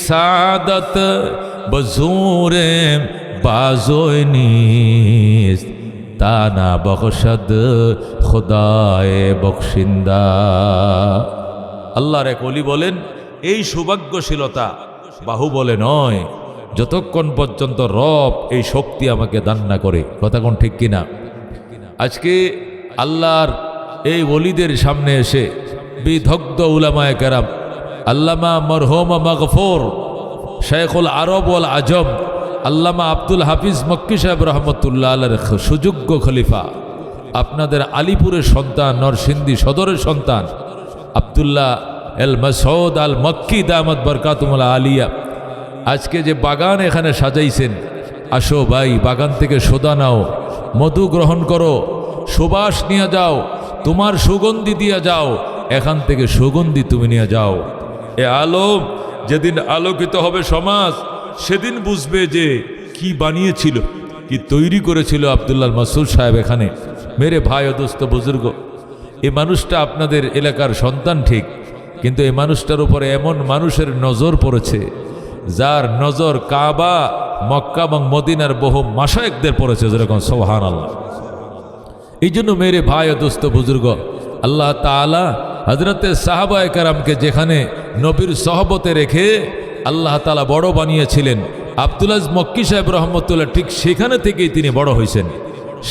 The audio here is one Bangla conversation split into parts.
सादत बजूर बाज़ोए नीस्त ताना बख्शद खुदाए बख्शिंदा। আল্লাহর এক ওলি বলেন, এই সৌভাগ্যশীলতা বাহুবলে নয়, যতক্ষণ পর্যন্ত রব এই শক্তি আমাকে দান না করে। কথা কোন ঠিক কিনা? আজকে আল্লাহর এই ওলিদের সামনে এসে বিদগ্ধ উলামায়ে কেরাম, আল্লামা মরহুম মাগফুর শেখুল আরব ওয়াল আজম আল্লামা আব্দুল হাফিজ মক্কি সাহেব রহমতুল্লাহ আলাইহির সুযোগ্য খলিফা, আপনাদের আলিপুরের সন্তান, নরসিংদী সদরের সন্তান আব্দুল্লাহ এল মাসউদ আল মক্কি দামাত বরকাতুল আলিয়া, আজকে যে বাগান এখানে সাজাইছেন, আসো ভাই, বাগান থেকে সোদা নাও, মধু গ্রহণ করো, সুবাস নিয়ে যাও, তোমার সুগন্ধি দিয়ে যাও, এখান থেকে সুগন্ধি তুমি নিয়ে যাও। এ আলো যেদিন আলোকিত হবে সমাজ, সেদিন বুঝবে যে কি বানিয়েছিল, কি তৈরি করেছিল আব্দুল্লাহ মাসউদ সাহেব এখানে। মেরে ভাই ও দোস্ত বুজুর্গ, এই মানুষটা আপনাদের এলাকার সন্তান ঠিক, কিন্তু এই মানুষটার উপরে এমন মানুষের নজর পড়েছে, যার নজর কাবা, মক্কা এবং মদিনার বহু মাশায়েখদের পড়েছে, যেরকম সুবহানাল্লাহ। এই জন্য মেরে ভাই ও দোস্ত বুজুর্গ, আল্লাহ তাআলা হযরতে সাহাবায়ে কেরামকে যেখানে নবীর সহবতে রেখে আল্লাহ তাআলা বড় বানিয়েছিলেন, আব্দুল আজ মক্কি সাহেব রহমতুল্লাহ ঠিক সেখানে থেকেই তিনি বড় হয়েছেন।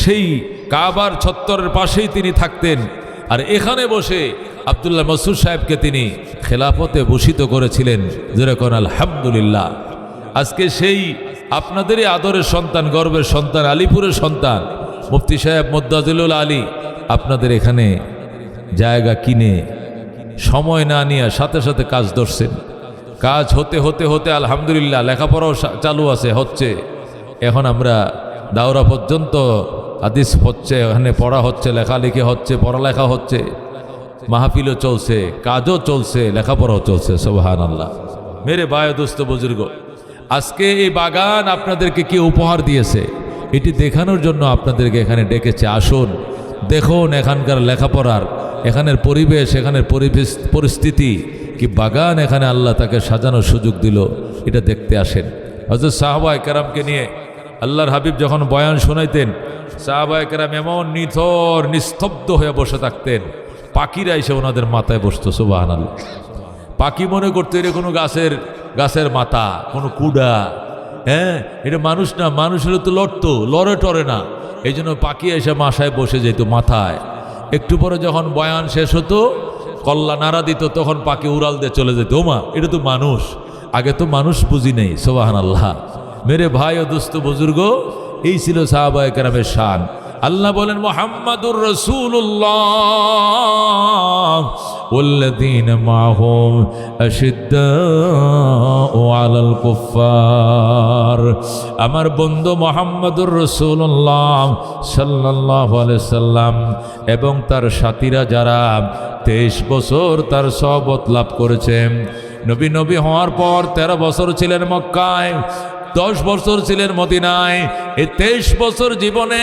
সেই কাবার ছত্তরের পাশেই তিনি থাকতেন, আর এখানে বসে আব্দুল্লাহ মাসউদ সাহেবকে তিনি খেলাফতে ভূষিত করেছিলেন, যেরকম আলহামদুলিল্লাহ। আজকে সেই আপনাদেরই আদরের সন্তান, গর্বের সন্তান, আলিপুরের সন্তান মুফতি সাহেব মুদ্দাজিলুল আলী আপনাদের এখানে জায়গা কিনে সময় না নিয়ে সাথে সাথে কাজ ধরছেন। কাজ হতে হতে হতে আলহামদুলিল্লাহ লেখাপড়াও চালু আছে, হচ্ছে। এখন আমরা দাওরা পর্যন্ত হাদিস হচ্ছে, এখানে পড়া হচ্ছে, লেখালেখি হচ্ছে, পড়ালেখা হচ্ছে, মাহফিলও চলছে, কাজও চলছে, লেখাপড়াও চলছে। সুবহানাল্লাহ। মেরে ভাই দোস্ত বুজুর্গ, আজকে এই বাগান আপনাদেরকে কি উপহার দিয়েছে, এটি দেখানোর জন্য আপনাদেরকে এখানে ডেকেছে। আসুন, দেখুন এখানকার লেখাপড়ার, এখানের পরিবেশ, এখানের পরিস্থিতি কি বাগান এখানে আল্লাহ তাকে সাজানোর সুযোগ দিল, এটা দেখতে আসেন। হযরত সাহাবায়ে কেরামকে নিয়ে আল্লাহর হাবিব যখন বয়ান শোনাইতেন, সাহাবায়ে কেরাম এমন নিথর নিস্তব্ধ হয়ে বসে থাকতেন, পাখিরা এসে ওনাদের মাথায় বসতো। সুবহানাল্লাহ। পাখি মনে করতো এটা কোনো গাছের মাথা, কোনো কুড়া, হ্যাঁ, এটা মানুষ না, মানুষের তো লড়তো, লড়ে টরে না, এই জন্য পাখি এসে মাথায় বসে যেত মাথায়। একটু পরে যখন বয়ান শেষ হতো, কল্লা নাড়া দিত, তখন পাখি উড়াল দিয়ে চলে যেত। ওমা, এটা তো মানুষ, আগে তো মানুষ বুঝি নেই। সুবহানাল্লাহ। মেরে ভাই ও দোস্ত বুজুর্গ, এই ছিল সাহাবায়ে কেরামের শান। আল্লাহ বলেন, মুহাম্মাদুর রাসূলুল্লাহ ওয়াল্লাযীনা মাআহু আশিদ্দাউ আলাল কুফফার। আমার বন্ধু মুহাম্মাদুর রাসূলুল্লাহ সাল্লাল্লাহু আলাইহি সাল্লাম এবং তার সাথীরা যারা 23 বছর তার সহবত লাভ করেছেন। নবী হওয়ার পর 13 বছর ছিলেন মক্কায়, 10 বছর ছিলেন মদিনায়। এই 23 বছর জীবনে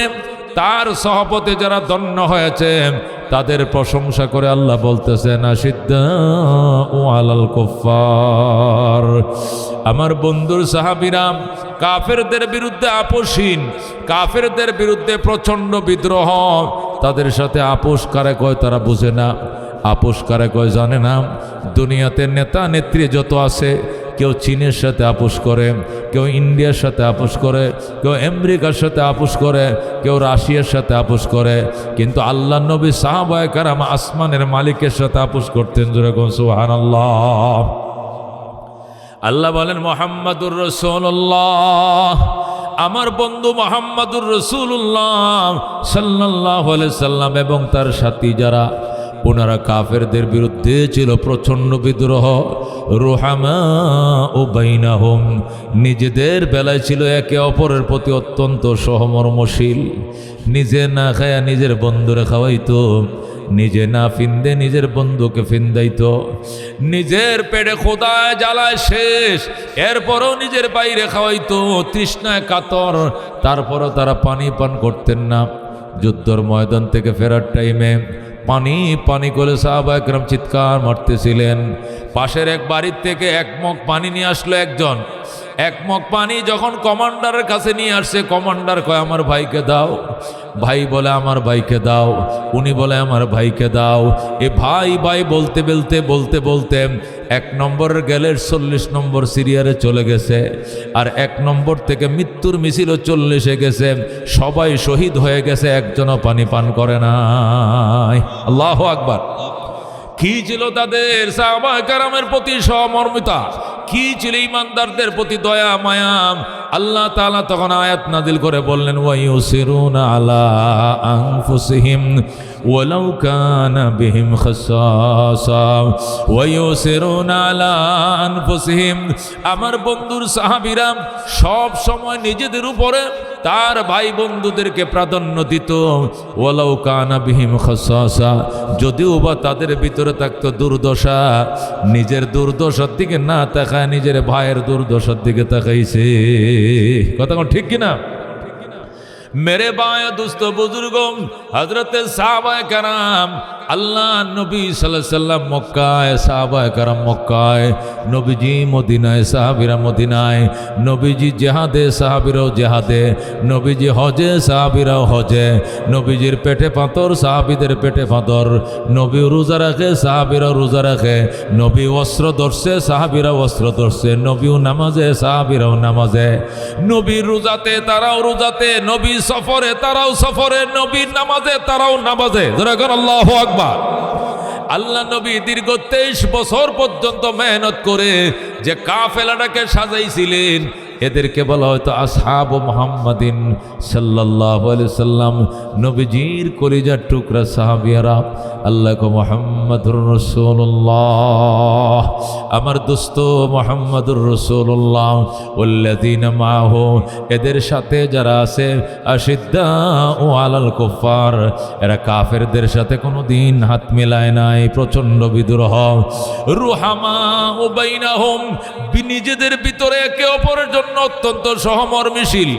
তার সহবতে যারা ধন্য হয়েছে, তাদের প্রশংসা করে আল্লাহ বলতেছেন, আশিদ্দাউ আলাল কুফফার। আমার বন্ধুর সাহাবীরা কাফেরদের বিরুদ্ধে আপোষহীন, কাফেরদের বিরুদ্ধে প্রচণ্ড বিদ্রোহ। তাদের সাথে আপোষ কারে কয় তারা বুঝে না, আপোষ কারে কয় জানে না। দুনিয়াতে নেতা নেত্রী যত আছে, কেউ চীনের সাথে আপোষ করে, কেউ ইন্ডিয়ার সাথে আপোষ করে, কেউ আমেরিকার সাথে আপোষ করে, কেউ রাশিয়ার সাথে আপোষ করে, কিন্তু আল্লাহ নবী সাহাবায়ে কেরাম আসমানের মালিকের সাথে আপোষ করতেন। যেরকম সুবহানাল্লাহ। আল্লাহ বলেন, মুহাম্মাদুর রাসূলুল্লাহ, আমার বন্ধু মুহাম্মাদুর রাসূলুল্লাহ সাল্লাল্লাহু আলাইহি সাল্লাম এবং তার সাথী যারা, ওনারা কাফেরদের বিরুদ্ধে ছিল প্রচণ্ড বিদ্রোহ। রুহামা ও বাইনাহুম, নিজেদের বেলায় ছিল একে অপরের প্রতি অত্যন্ত সহমর্মশীল। নিজে না খায়া নিজের বন্ধুরে খাওয়াইতো, নিজে না ফিন্দে নিজের বন্ধুকে ফিন্দাইতো। নিজের পেটে খোদায় জ্বালায় শেষ, এরপরও নিজের বাইরে খাওয়াইতো, তৃষ্ণায় কাতর, তারপরও তারা পানি পান করতেন না। যুদ্ধর ময়দান থেকে ফেরার টাইমে পানি পানি করে সাহাবায়ে কেরাম চিৎকার মারতেছিলেন। পাশের এক বাড়ির থেকে এক মগ পানি নিয়ে আসলো একজন। এক মগ পানি যখন কমান্ডারের কাছে নিয়ে আসছে, কমান্ডার কয় আমার ভাইকে দাও। ভাই বলে আমার ভাইকে দাও। উনি বলে আমার ভাইকে দাও। এ ভাই ভাই বলতে বলতে বলতে বলতে 1 নম্বরের গেলের 40 নম্বর সিরিয়ারে চলে গেছে। আর 1 নম্বর থেকে মৃত্যুর মিছিল 40-এ গেছে। সবাই শহীদ হয়ে গেছে, একজনও পানি পান করে নাই। আল্লাহু আকবার। কি ছিল তাদের সাহাবায়ে কেরামের প্রতি সহমর্মিতা, কি ছিল ইমানদারদের প্রতি দয়া মায়া। আল্লাহ তাআলা তখন আয়াত নাজিল করে বললেন ওয়ায়ুসিরুনা আলা আনফুসিহিম ওয়ালাউ কানা বিহিম খাসাসা ওয়ায়ুসিরুনা আলা আনফুসিহিম। আমার বন্ধুর সাহাবীরা সব সময় নিজেদের উপরে তার ভাই বন্ধুদেরকে প্রাধান্য দিত। ওয়ালাউ কানা বিহিম খাসাসা, যদিও বা তাদের ভিতরে থাকতো দুর্দশা, নিজের দুর্দশার দিকে না তাকায় নিজের ভাইয়ের দুর্দশার দিকে তাকাইছে। কথা ঠিক কিনা? मेरे भाई दोस्तों बुजुर्गों, हजरत साहबाए कराम আল্লাহ নবী সাল্লাল্লাহু আলাইহি সাল্লাম মক্কায়, সাহাবায়ে কেরাম মক্কায়, নবীজি মদিনায়, সাহাবীরা মদিনায়, নবীজি জিহাদে, সাহাবীরাও জিহাদে, নবীজি হজে, সাহাবীরাও হজে, নবীজির পেটে পাথর, সাহাবীদের পেটে পাথর, নবী রোজা রাখে, সাহাবীরাও রোজা রাখে, নবী অস্ত্র ধরছে, সাহাবীরাও অস্ত্র ধরছে, নবীও নামাজে, সাহাবীরাও নামাজে, নবী রোজাতে তারাও রোজাতে, নবী সফরে তারাও সফরে, নবী নামাজে তারাও নামাজে। জোরে করে আল্লাহু আকবার। আল্লাহ নবী দীর্ঘ 23 বছর পর্যন্ত মেহনত করে যে কাফেলাটাকে সাজাইছিলেন, এদেরকে বলা হয়তো আসহাব মুহাম্মাদিন সাল্লাল্লাহু আলাইহি সাল্লাম। নবীজির কলিজার টুকরা সাহাবিয়ারা, আল্লাহ কো মুহাম্মাদুর রাসূলুল্লাহ, আমার দোস্ত মুহাম্মাদুর রাসূলুল্লাহ, ওয়াল্লাযীনা মাহু, এদের সাথে যারা আছে, আশিদ্দাউ আলাল কুফার, এরা কাফেরদের সাথে কোনো দিন হাত মেলায় নাই, প্রচণ্ড বিদ্রোহ। রুহামা ও বাইনাহুম, নিজেদের ভিতরে একে অপরের জন্য অত্যন্ত সহমর্মিশীল,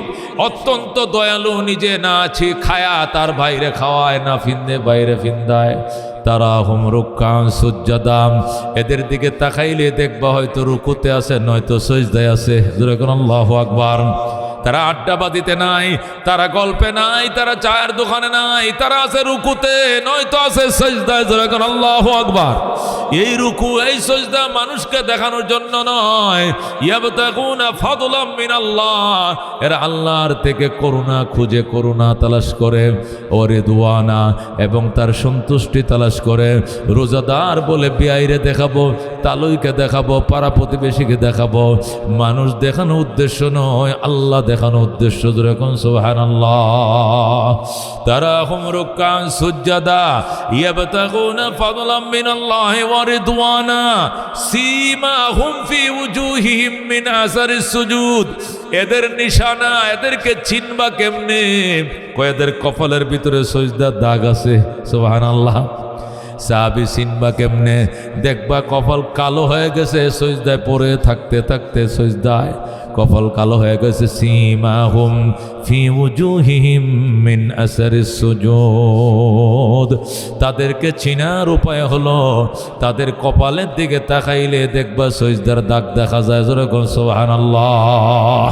অত্যন্ত দয়ালু, নিজে না আছে খায়া তার বাইরে খাওয়ায়, না ফিন্দে বাইরে ফিন্দায়। তারা হুম রুক্কান সুজ্জাদাম, এদের দিকে তাকাইলে দেখবা হয়তো রুকুতে আছে, নয়তো সিজদায় আছে। জোরে কোন আল্লাহু আকবার। তারা আড্ডাবাদিতে নাই, তারা গল্পে নাই, তারা চায়ের দোকানে নাই, তারা আছে রুকুতে, নয়তো আছে সিজদায়। জোরে কোন আল্লাহু আকবার। এই রুকু এই সিজদা মানুষকে দেখানোর জন্য নয়, ইয়াবতাগুনা ফাদলাম মিনাল্লাহ, এরা আল্লাহর থেকে করুণা খুঁজে, করুণা তালাশ করে, ও রিদওয়ানা, এবং তার সন্তুষ্টি তালাশ করে। রোজাদার বলে বিয়াইরে দেখাবো, তালুইকে দেখাবো, পাড়া প্রতিবেশীকে দেখাবো, মানুষ দেখানো উদ্দেশ্য নয়, আল্লাহ দেখানো উদ্দেশ্য। যখন সুবহানাল্লাহ। তারা হুম রুক্কান সুজ্জাদা ইয়াবতাগুনা ফাদলাম মিনাল্লাহি ওয়া রিদওয়ানা সীমাহুম ফি উজুহিহিম মিন আসারিস সুজুদ। এদের নিশানা, এদেরকে চিনবা কেমনে? কয়েদের কপালের ভিতরে সিজদার দাগ আছে। সুবহানাল্লাহ। সাহাবী চিনবা কেমনে? দেখবা কপাল কালো হয়ে গেছে সিজদায় পড়ে থাকতে থাকতে, সিজদায় কপাল কালো হয়ে গেছে। সীমাহুম ফি উজুহিহিম মিন আসারিস সুজুদ। তাদেরকে চিনার উপায় হলো তাদের কপালের দিকে তাকাইলে দেখবা সিজদার দাগ দেখা যায়। জোরে কোন সুবহানাল্লাহ।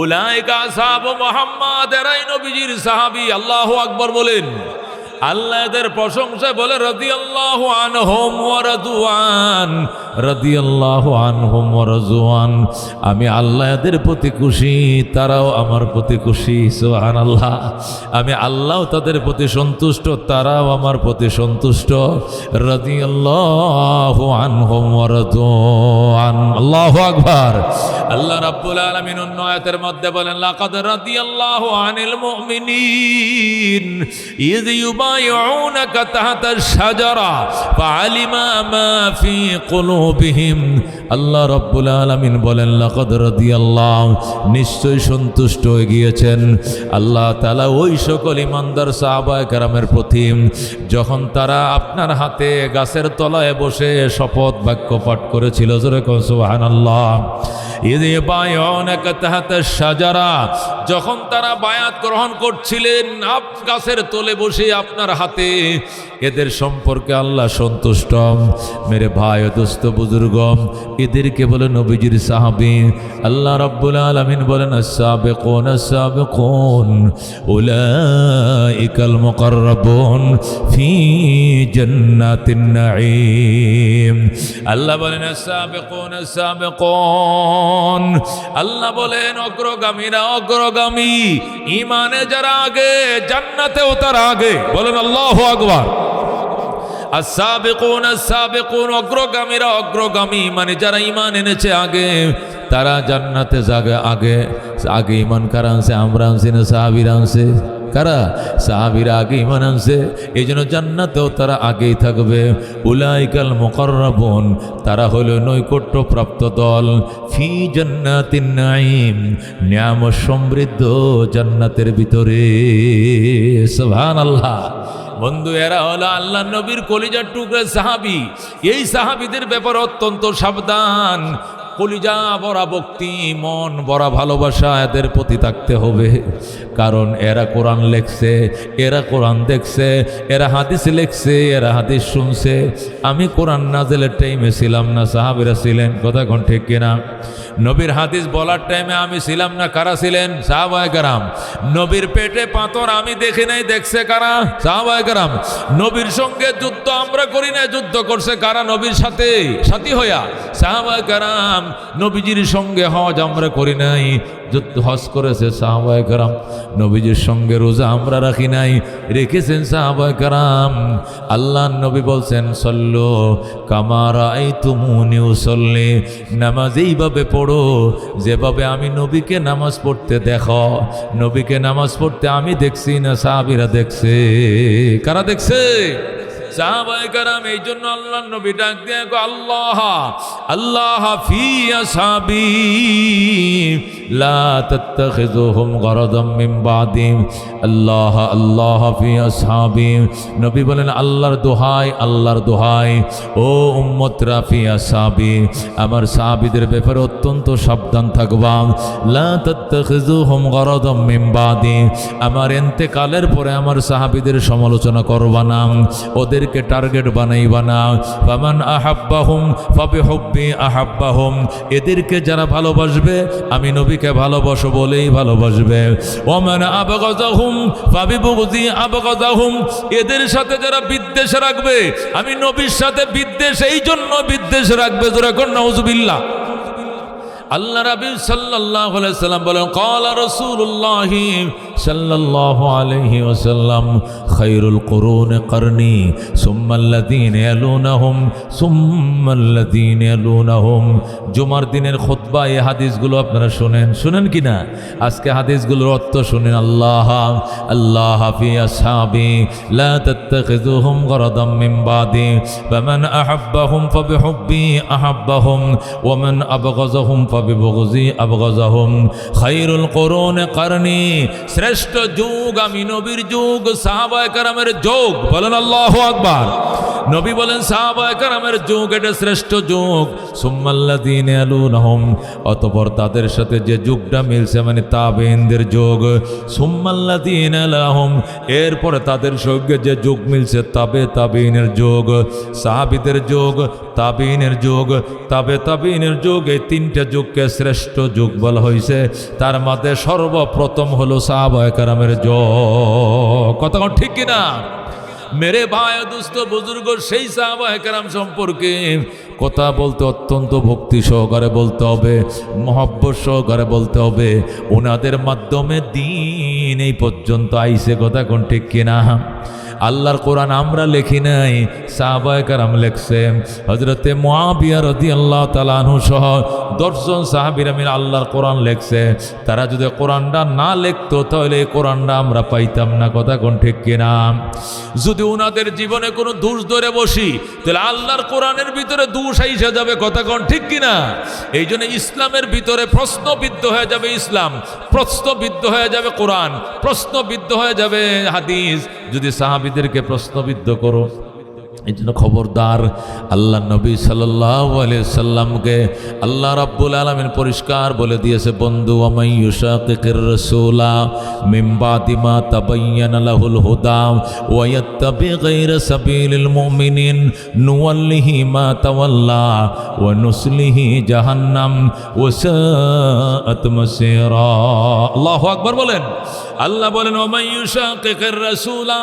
উলাইকা আসহাবু মুহাম্মাদ, এরাই নবীজির সাহাবী। আল্লাহু আকবার বলেন। আল্লাহ এদের প্রশংসা বলে রাদিয়াল্লাহু আনহুম ওয়া রাদওয়ান, রাদিয়াল্লাহু আনহুম ওয়া রাদওয়ান। আমি আল্লাহ এদের প্রতি খুশি, তারাও আমার প্রতি খুশি। সুবহানাল্লাহ। আমি আল্লাহ তাদের প্রতি সন্তুষ্ট, তারাও আমার প্রতি সন্তুষ্ট। রাদিয়াল্লাহু আনহুম ওয়া রাদওয়ান। আল্লাহু আকবার। আল্লাহ রাব্বুল আলামিন অন্য আয়াতের মধ্যে বলেন লাকাদ রাদিয়াল্লাহু আনিল মুমিনিন ইয ইউবাইউনাকা তাহতাশ শাজারা ফাআলিমা মা ফি কুলুবিহিম। আল্লাহ রাব্বুল আলামিন বলেন লাকাদ রাদিয়াল্লাহু, নিশ্চয় সন্তুষ্ট হয়ে গিয়েছেন আল্লাহ তাআলা ওই সকল ইমানদার সাহাবায়ে কেরামের প্রতি যখন তারা আপনার হাতে গাছের তলায় বসে শপথ বাক্য পাঠ করেছিল। জোরে কোন সুবহানাল্লাহ। যখন তারা বায়াত গ্রহণ করছিলেন, গাছের তলে বসে আপনার হাতে। এদের সম্পর্কে আল্লাহ সন্তুষ্ট। মেরে ভাই ও দোস্ত বুজুর্গ, এদেরকে বলে নবীজির সাহাবী। আল্লাহ রাব্বুল আলামিন বলেন আস-সাবিকুন আস-সাবিকুন উলাইকাল মুকাররাবুন ফি জান্নাতিন নাঈম। আল্লাহ বলেন আস-সাবিকুন আস-সাবিকুন, আল্লাহ বলেন অগ্রগামীরা অগ্রগামী, ঈমানে যারা আগে জান্নাতেও তারা আগে। বলেন আল্লাহু আকবার। আস-সাবিকুন আস-সাবিকুন, অগ্রগামীরা অগ্রগামী, মানে যারা ঈমান এনেছে আগে তারা জান্নাতে যাবে আগে। আগে ঈমান কারা আনছে? আমরা আনছি না সাহাবীরা আনছে? কারা? সাহাবীরা আগে ঈমান আনছে, এই জন্য জান্নাতেও তারা আগেই থাকবে। উলাইকাল মুকাররাবুন, তারা হলো নৈকট্যপ্রাপ্ত দল। ফি জান্নাতিন নাঈম, নিয়ামত সমৃদ্ধ জান্নাতের ভিতরে। সুবহানাল্লাহ। বন্ধু, এরা হলো আল্লাহ নবীর কলিজার টুকরা সাহাবী। এই সাহাবীদের ব্যাপারে অত্যন্ত সাবধান। কলিজা বড়া ভক্তি, মন বড়া ভালোবাসা এদের প্রতি থাকতে হবে। কারণ এরা কোরআন লেখছে, এরা কোরআন দেখছে, এরা হাদিস লেখছে, এরা হাদিস শুনছে। আমি কোরআন নাজেলের টাইমে ছিলাম না, সাহাবীরা ছিলেন। কথা কোন ঠিক কিনা? নবীর হাদিস বলার টাইমে আমি ছিলাম না, কারা ছিলেন? সাহাবায়ে কেরাম। নবীর পেটে পাথর আমি দেখি নাই, দেখছে কারা? সাহাবায়ে কেরাম। নবীর সঙ্গে যুদ্ধ আমরা করি না, যুদ্ধ করছে কারা? নবীর সাথে সাথী হইয়া সাহাবায়ে কেরাম। নবীজির সঙ্গে হজ আমরা করি নাই, যুদ্ধ হজ করেছে সাহাবায়ে কেরাম। নবীজির সঙ্গে রোজা আমরা রাখি নাই, রেখেছেন সাহাবায়ে কেরাম। আল্লাহ নবী বলছেন সল্লু কামা রাআইতুমুনি উসাল্লি, নামাজ এইভাবে পড়ো যেভাবে আমি নবীকে নামাজ পড়তে দেখো। নবীকে নামাজ পড়তে আমি দেখছি না, সাহাবীরা দেখছে। কারা দেখছে? সাহাবায়ে কেরাম। এই জন্য আল্লাহ নবী ডাক দিয়ে আল্লাহ আল্লাহ ফি আসহাবি লা তাত্তাখিযুহুম গরাদাম মিন বাদি। আল্লাহ আল্লাহ ফি আসহাবি, নবী বলেন আল্লাহর দোহাই, আল্লাহর দোহাই, ও উম্মতরা ফি আসহাবি, আমার সাহাবীদের ব্যাপারে অত্যন্ত সাবধান থাকবা। লা তাত্তাখিযুহুম গরাদাম মিন বাদি, আমার ইন্তেকালের পরে আমার সাহাবীদের সমালোচনা করবা না, ওদেরকে টার্গেট বানাইবা না। ফামান আহাব্বাহুম ফাবিহুব্বি আহাব্বাহুম, এদেরকে যারা ভালোবাসবে আমি নবীকে ভালোবাসো বলেই ভালোবাসবে। ওমান আবগাযাহুম ফাবিবুগযি আবগাযাহুম, এদের সাথে যারা বিদ্বেষ রাখবে আমি নবীর সাথে বিদ্বেষ এই জন্য বিদ্বেষ রাখবে। জোরে কোন নাউযুবিল্লাহ। আল্লাহ রাব্বি সাল্লাল্লাহু আলাইহি সাল্লাম বলেন ক্বালা রাসূলুল্লাহ সাল্লাল্লাহু আলাইহি ওয়াসাল্লাম খায়রুল কুরুনি করনি সুম্মাল্লাযীনা ইয়ালুনাহুম সুম্মাল্লাযীনা ইয়ালুনাহুম। জুমার দিনের খুতবা এই হাদিসগুলো আপনারা শুনেন কি না? আজকে হাদিসগুলোর অর্থ শুনেন। আল্লাহ আল্লাহ ফি আসহাবি লা তাত্তাখিযুহুম গরাদাম মিন বাদি ফামান আহাব্বাহুম ফাবিহুব্বি আহাব্বাহুম ওয়া মান আবগাযাহুম ফাবিবুগযি আবগাযাহুম। খায়রুল কুরুনি করনি, শ্রেষ্ঠ যুগ আমি নবীর যুগ, সাহাবায়ে কেরামের যুগ। বলেন আল্লাহু আকবার। নবী বলেন সাহাবায়ে কেরামের যুগ এটা শ্রেষ্ঠ যুগ। সুম্মাল্লাযীনা ইয়ালুনাহুম, অতঃপর তাদের সাথে যে যুগটা মিলছে মানে তাবেঈনদের যুগ। সুম্মাল্লাযীনা ইয়ালুনাহুম, এরপরে তাদের সঙ্গে যে যুগ মিলছে তাবেঈনের যুগ, সাহাবীদের যুগ, তাবেঈনের যুগ, তাবেঈনের যুগ। এই তিনটা যুগকে শ্রেষ্ঠ যুগ বলা হয়েছে। তার মধ্যে সর্বপ্রথম হলো সাহাবায়ে কেরামের যুগ। কথা ঠিক কিনা? মেরে ভাই দুস্থ বুজুর্গ, সেই সাহাবায়ে কেরাম সম্পর্কে কথা বলতে অত্যন্ত ভক্তি সহকারে বলতে হবে, মহব্বত সহকারে বলতে হবে। ওনাদের মাধ্যমে দিন এই পর্যন্ত আইছে। কথা কোন ঠিক কিনা? আল্লাহর কোরআন আমরা লেখি নাই, সাহাবায়ে কেরাম লেখছে। হযরতে মুআবিয়া রাদিয়াল্লাহু তাআলা আনহু সহ 10 জন সাহাবীরা মিলে আল্লাহর কোরআন লেখছে। তারা যদি কোরআনটা না লিখতো তাহলে এই কোরআনটা আমরা পাইতাম না। কথা কোন ঠিক কিনা? যদি ওনাদের জীবনে কোনো দোষ ধরে বসি তাহলে আল্লাহর কোরআনের ভিতরে দোষ আইসা যাবে। কথা কোন ঠিক কিনা? এই জন্য ইসলামের ভিতরে প্রশ্নবিদ্ধ হয়ে যাবে ইসলাম, প্রশ্নবিদ্ধ হয়ে যাবে কোরআন, প্রশ্নবিদ্ধ হয়ে যাবে হাদিস। যদি সাহাবীদেরকে প্রশ্নবিদ্ধ করো এই জন্য খবরদার, আল্লাহ নবী সাল্লাল্লাহু আলাইহি সাল্লামকে আল্লাহ রাব্বুল আলামিন পরিষ্কার বলে দিয়েছে, বন্ধু ওয়ামাই ইউশাকিকির রাসূলা মিন বাদি মা তাবায়্যানা লাহুল হুদা ওয়া ইয়াত্তাবি গায়রা সাবিলিল মুমিনিন নুওয়াল্লিহি মা তাওয়াল্লা ওয়া নুসলিহি জাহান্নাম ওয়া সাআত মাসীরা। আল্লাহু আকবার বলেন। আল্লাহ বলেন ওয়ামাই ইউশাকিকির রাসূলা,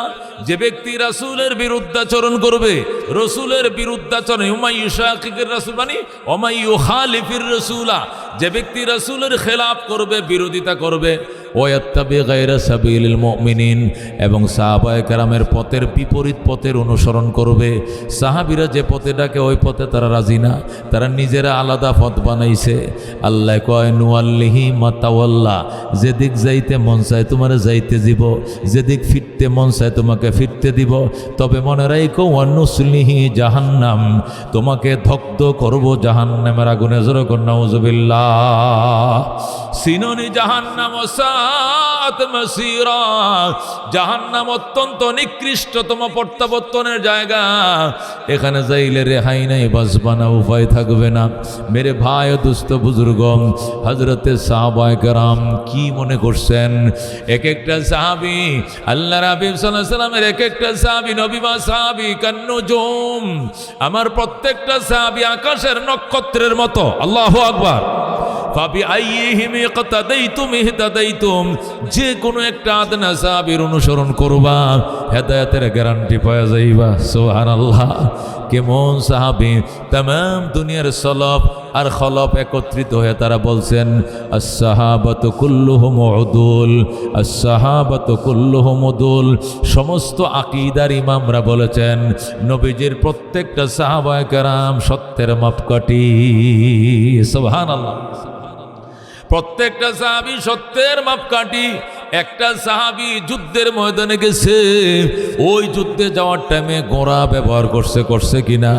যে ব্যক্তি রাসূলের বিরুদ্ধাচরণ করবে, রাসূলের বিরুদ্ধাচরণ, ওমাই ইউশাকিকির রাসূল মানে ওমাই ইউখালিফির রাসূলা, যে ব্যক্তি রাসূলের খেলাফ করবে, বিরোধিতা করবে, ওয়াত্তাবি গায়রা সাবিলিল মুমিনিন, এবং সাহাবায়ে কেরামের পথের বিপরীত পথের অনুসরণ করবে। সাহাবীরা যে পথে ডাকে ওই পথে তারা রাজি না, তারা নিজেরা আলাদা পথ বানাইছে। আল্লাহ কয় নুয়াল্লিহি মা তাওয়াল্লা, যেদিক যাইতে মন চায় তোমার যাইতে দিব, যেদিক ফিরতে মন চায় তোমাকে ফিরতে দিব, তবে মনে রাখো ওয়া নুসলিহি জাহান্নাম, তোমাকে দগ্ধ করব জাহান্নামের আগুনে। জোরে কর নাউযুবিল্লাহ। সিনোনি জাহান্নাম ওয়াসাআত মাসীরা, জাহান্নাম অত্যন্ত নিকৃষ্টতম প্রত্যাবর্তনের জায়গা, এখানে যাইলে রেহাই নাই, বাঁচবা না, উপায় থাকবে না। মেরে ভাই ও দুস্থ বুজুর্গ, হযরতে সাহাবায়ে কেরাম কি মনে করছেন? এক একটা সাহাবী আল্লাহর হাবিব সাল্লাল্লাহু আলাইহি সাল্লামের, এক একটা সাহাবী নবী বা সাহাবী কান্নুজুম, আমার প্রত্যেকটা সাহাবী আকাশের নক্ষত্রের মতো। আল্লাহু আকবার। ফাবিআইয়িহিম ইকতাদাইতুম ইহতাদাইতুম, যে কোনো একটা আদনা সাহাবীর অনুসরণ করবা, হেদায়েতের গ্যারান্টি পাওয়া যাইবা। সুবহানাল্লাহ। কেমন সাহাবী! তামাম দুনিয়ার সলফ আর খলফ একত্রিত হয়ে তারা বলছেন আস-সাহাবাতু কুল্লুহুম উদুল, আস-সাহাবাতু কুল্লুহুম উদুল। সমস্ত আকীদার ইমামরা বলেছেন নবীজির প্রত্যেকটা সাহাবায়ে কেরাম সত্যের মাপকাঠি। সুবহানাল্লাহ। প্রত্যেকটা সাহাবী সত্যের মাপকাঠি। একটা সাহাবী যুদ্ধের ময়দানে গেছে, ওই যুদ্ধে যাওয়ার টাইমে গোড়া ব্যবহার করছে কিনা,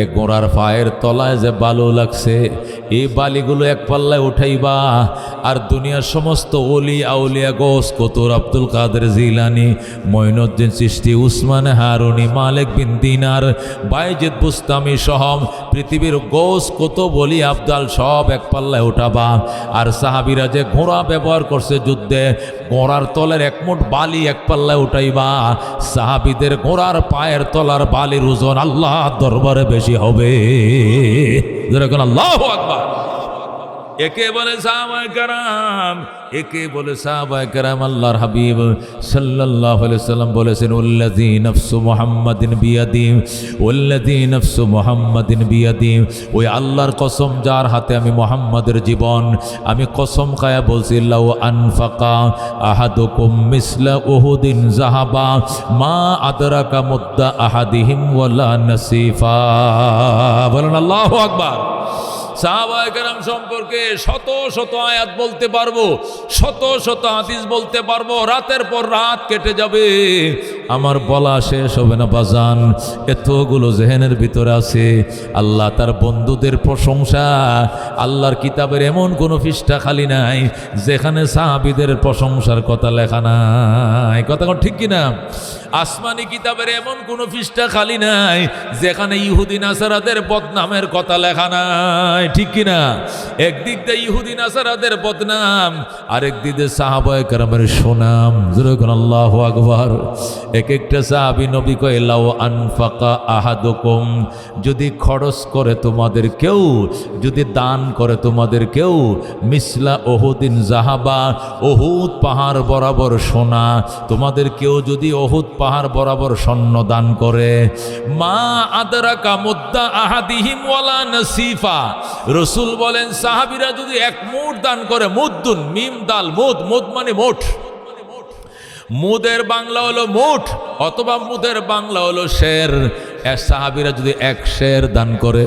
এ গোড়ার পায়ের তলায় যে বালু লাগছে, এই বালিগুলো এক পাল্লায় উঠাইবা, আর দুনিয়ার সমস্ত ওলি আউলিয়া গোস কুতুব আব্দুল কাদের জিলানি, মঈনুদ্দিন চিশতি, উসমান হারুনি, মালিক বিন দিনার, বাইজিদ বুস্তামি সহ পৃথিবীর গোস কুতুব ওলি আবদাল সব এক পাল্লায় উঠাবা। আর সাহাবীরা যে ঘোড়া ব্যবহার করছে যুদ্ধে, ঘোড়ার তলের এক মুঠ বালি এক পাল্লায় উঠাইবা। সাহাবীদের ঘোড়ার পায়ের তলার বালির ওজন আল্লাহর দরবারে বেশি হবে। যেরকম আল্লাহু আকবার। একে বলে সাহাবায়ে কেরাম, একে বলে সাহাবায়ে কেরাম। আল্লাহর হাবিব সাল্লাল্লাহু আলাইহি সাল্লাম বলেছেন ওয়াল্লাযী নাফসু মুহাম্মাদিন বিয়াদি, ওয়াল্লাযী নাফসু মুহাম্মাদিন বিয়াদি, ওই আল্লাহর কসম যার হাতে আমি মুহাম্মাদের জীবন, আমি কসম খায়া বলছি লাউ আনফাকা আহাদুকুম মিসলা উহুদিন যাহাবা মা আদরাকা মুদ্দা আহাদিহিম ওয়ালা নাসিফা। বলেন আল্লাহু আকবার। সাহাবায়ে কেরাম সম্পর্কে শত শত আয়াত বলতে পারবো, শত শত হাদিস বলতে পারবো, রাতের পর রাত কেটে যাবে, আমার বলা শেষ হবে না বাজান। এতগুলো জেহেনের ভিতরে আছে। আল্লাহ তার বন্ধুদের প্রশংসা, আল্লাহর কিতাবের এমন কোনো পৃষ্ঠা খালি নাই যেখানে সাহাবীদের প্রশংসার কথা লেখা নাই। কথা ঠিক কিনা? আসমানি কিতাবের এমন কোনো পৃষ্ঠা খালি নাই যেখানে ইহুদি নাসারাদের বদনামের কথা লেখা নাই। ঠিক কিনা? একদিক দিয়ে ইহুদি নাসারাদের বদনাম, আরেক দিক দিয়ে সাহাবায়ে কেরামের সুনাম। যেরকম আল্লাহু আকবার। এক একটা সাহাবী নবী কয় লাউ আনফাকা আহাদুকুম, যদি খরচ করে তোমাদের কেউ, যদি দান করে তোমাদের কেউ, মিসলা উহুদিন যাহাবা, উহুদ পাহাড় বরাবর সোনা, তোমাদের কেউ যদি উহুদ পাহাড় বরাবর স্বর্ণ দান করে, মা আদরাকা মুদ্দা আহাদিহিম ওয়ালা নাসিফা, রাসূল বলেন সাহাবীরা যদি এক মুঠ দান করে, মুদ্দুন মিম দাল মুদ, মুদ মানে মোট, মুদের বাংলা হলো মুঠ, অথবা মুদের বাংলা হলো শের। সাহাবীরা যদি এক শের দান করে,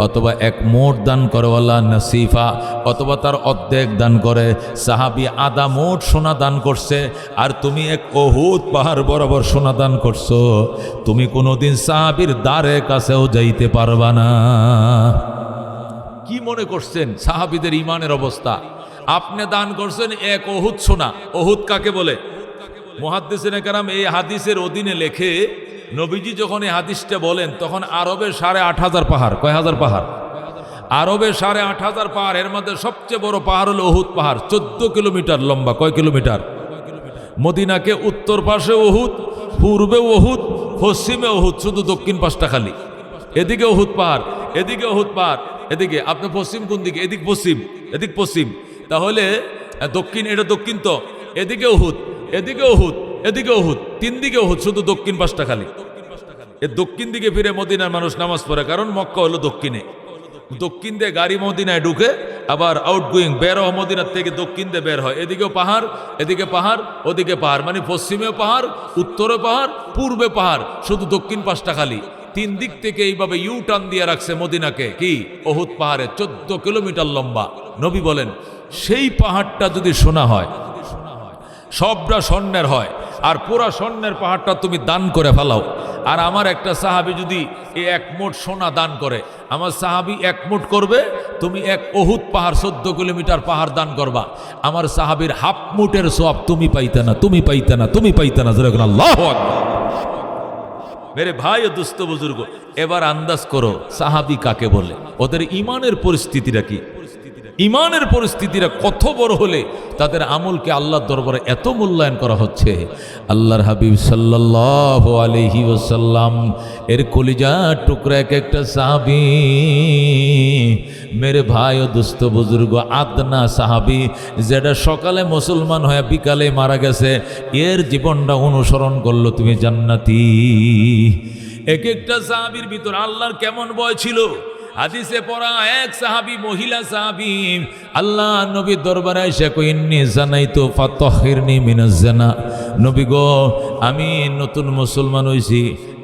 অথবা এক মোট দান করে, ওয়ালা নাসিফা, অথবা তার অর্ধেক দান করে, সাহাবী আধা মোট সোনা দান করছে, আর তুমি এক উহুদ পাহাড় বরাবর সোনা দান করছো, তুমি কোনোদিন সাহাবীর দ্বারে কাছেও যাইতে পারবা না। কি মনে করছেন সাহাবীদের ইমানের অবস্থা? আপনি দান করছেন এক উহুদ সোনা। উহুদ কাকে বলে? মুহাদ্দিসিনে কেরাম এই হাদিসের অধীনে লেখে, নবীজি যখন এই হাদিসটা বলেন তখন আরবে 8,500 পাহাড়। কয় হাজার পাহাড়? আরবে 8,500 পাহাড়। এর মধ্যে সবচেয়ে বড় পাহাড় হলো উহুদ পাহাড়, 14 কিলোমিটার লম্বা। কয় কিলোমিটার? মদিনাকে উত্তর পাশে উহুদ, পূর্বে উহুদ, পশ্চিমে উহুদ, শুধু দক্ষিণ পাশটা খালি। এদিকে উহুদ পাহাড়, এদিকে উহুদ পাহাড়, এদিকে আপনি পশ্চিম কোন দিকে? এদিক পশ্চিম, এদিক পশ্চিম। তাহলে দক্ষিণ, এটা দক্ষিণ তো, এদিকে উহুদ, এদিকে উহুদ, এদিকে উহুদ, 3 দিকে উহুদ, শুধু দক্ষিণ পাশটা খালি। এ দক্ষিণ দিকে ফিরে মদিনার মানুষ নামাজ পড়ে, কারণ মক্কা হলো দক্ষিণে। দক্ষিণ দিয়ে গাড়ি মদিনায় ঢুকে, আবার আউটগোয়িং বের হয় মদিনার থেকে, দক্ষিণ দিয়ে বের হয়। এদিকেও পাহাড়, এদিকে পাহাড়, ওদিকে পাহাড়, মানে পশ্চিমে পাহাড়, উত্তরে পাহাড়, পূর্বে পাহাড়, শুধু দক্ষিণ পাশটা খালি। 3 দিক থেকে এইভাবে ইউ টার্ন দিয়ে রাখছে মদিনাকে, কি উহুদ পাহাড়ে 14 কিলোমিটার লম্বা। নবী বলেন সেই পাহাড়টা যদি সোনা হয়, সবটা স্বর্ণের হয়, আর পুরা স্বর্ণের পাহাড়টা তুমি দান করে ফেলাও, আর আমার একটা সাহাবি যদি এই 1 মুঠ সোনা দান করে, আমার সাহাবি 1 মুঠ করবে, তুমি 1 উহুদ পাহাড় 14 কিলোমিটার পাহাড় দান করবা, আমার সাহাবির হাফ মুঠের সওয়াব তুমি পাইতে না, তুমি পাইতে না, তুমি পাইতে না। যেরকম আল্লাহু আকবার। মেরে ভাই ও দোস্ত বুজুর্গ, এবার আন্দাজ করো সাহাবি কাকে বলে, ওদের ইমানের পরিস্থিতিটা কি, ইমানের পরিস্থিতিরা কত বড় হলে তাদের আমলকে আল্লাহর দরবারে এত মূল্যায়ন করা হচ্ছে। আল্লাহর হাবিব সাল্লাল্লাহু আলাইহি ওয়াসাল্লাম এর কলিজার টুকরা এক একটা সাহাবী, মেরে ভাই ও দোস্ত বুজুর্গ, আদনা সাহাবী, যেটা সকালে মুসলমান হয়ে বিকালে মারা গেছে, এর জীবনটা অনুসরণ করলো তুমি জান্নাতি। এক একটা সাহাবীর ভিতর আল্লাহর কেমন ভয় ছিল। হাদিসে পড়া এক সাহাবী, মহিলা সাহাবী, আল্লাহ নবীর দরবারে এসে কই, ইন্নী জানাইতু ফাতাহিরনি মিনাজ জানা। নবী গো, আমি নতুন মুসলমান হইছি,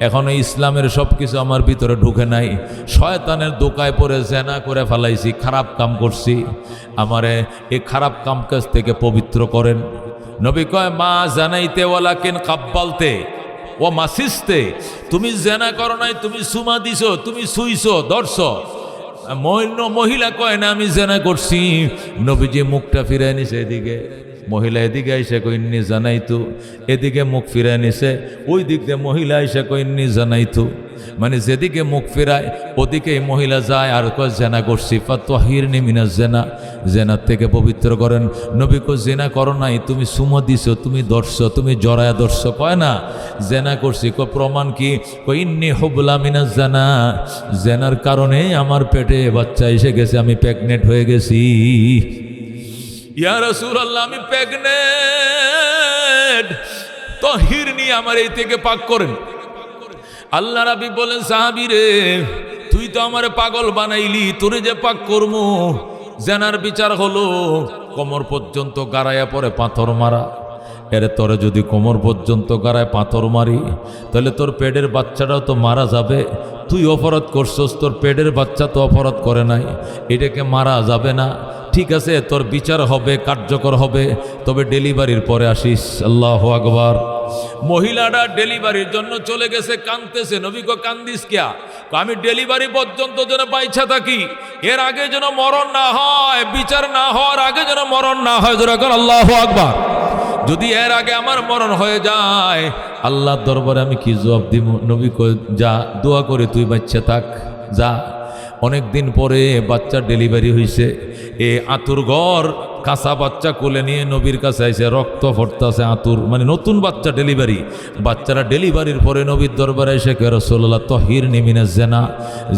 এখনো ইসলামের সব কিছু আমার ভিতরে ঢুকে নাই, শয়তানের দোকায় পড়ে জেনা করে ফেলাইছি, খারাপ কাম করছি, আমারে এই খারাপ কাম কাজ থেকে পবিত্র করেন। নবী কয়, মা জানাইতে ওয়ালাকিন কাব্বালতে ও মাসিস্তে, তুমি জেনা করো নাই, তুমি সুমা দিছো, তুমি সুইছো, ধরছো। মহিলা কয় না আমি জেনা করছি। নবীজি মুখটা ফিরে নিছে এদিকে, মহিলা এদিকে আইসা কইনি জানাইতো, এদিকে মুখ ফিরে নিছে, ওই দিক দিয়ে মহিলা আইসা কইনি জানাইতো, মানে যেদিকে মুখ ফিরায় ওদিকে মহিলা যায় আর কয় জেনা করছি। ফাতাহিরনি মিনাজ জেনা, জেনার থেকে পবিত্র করেন। নবী কো, জেনা করো নাই, তুমি সুমো দিছো, তুমি ধরছো, তুমি জড়ায়া ধরছো। কয় না জেনা করছি। কো প্রমাণ কি? কই ইন্নী হুবলা মিনাজ জানা, জেনার কারণে আমার পেটে বাচ্চা এসে গেছে, আমি প্রেগনেন্ট হয়ে গেছি। ইয়া রাসূলুল্লাহ, আমি প্রেগনেন্ট, তাহিরনি, আমার এই থেকে পাক করেন। আল্লাহ রাবি বলেন, সাহাবী রে, তুই তো আমারে পাগল বানাইলি, তোরে যে পাক করমু। জেনার বিচার হলো কোমর পর্যন্ত গাড়াইয়া পরে পাথর মারা। এরে তোরে যদি কোমর পর্যন্ত গাড়ায় পাথর মারি, তাহলে তোর পেটের বাচ্চাটাও তো মারা যাবে। তুই অপরাধ করছস, তোর পেটের বাচ্চা তো অপরাধ করে নাই, এটাকে মারা যাবে না। ঠিক আছে, তোর বিচার হবে, কার্যকর হবে, তবে ডেলিভারির পরে আসিস। আল্লাহু আকবার। মহিলাটা ডেলিভারির জন্য চলে গেছে, কাঁদতেছে। নবী কো, কান্দিস কিয়া? আমি ডেলিভারি পর্যন্ত যেন বাইচা থাকি, এর আগে যেন মরণ না হয়, বিচার না হওয়ার আগে যেন মরণ না হয়। যেরকম আল্লাহু আকবার। যদি এর আগে আমার মরণ হয়ে যায়, আল্লাহর দরবারে আমি কি জবাব দিব? নবী কো, যা দোয়া করে তুই বাচ্চা থাক, যা। অনেক দিন পরে বাচ্চার ডেলিভারি হয়েছে, এ আতুর ঘর কাঁচা বাচ্চা কোলে নিয়ে নবীর কাছে আইসে, রক্ত পড়তাছে, আতুর মানে নতুন বাচ্চা ডেলিভারি। বাচ্চারা ডেলিভারির পরে নবীর দরবারে এসে কে, রাসূলুল্লাহ তাহিরনি মিনাজ জেনা,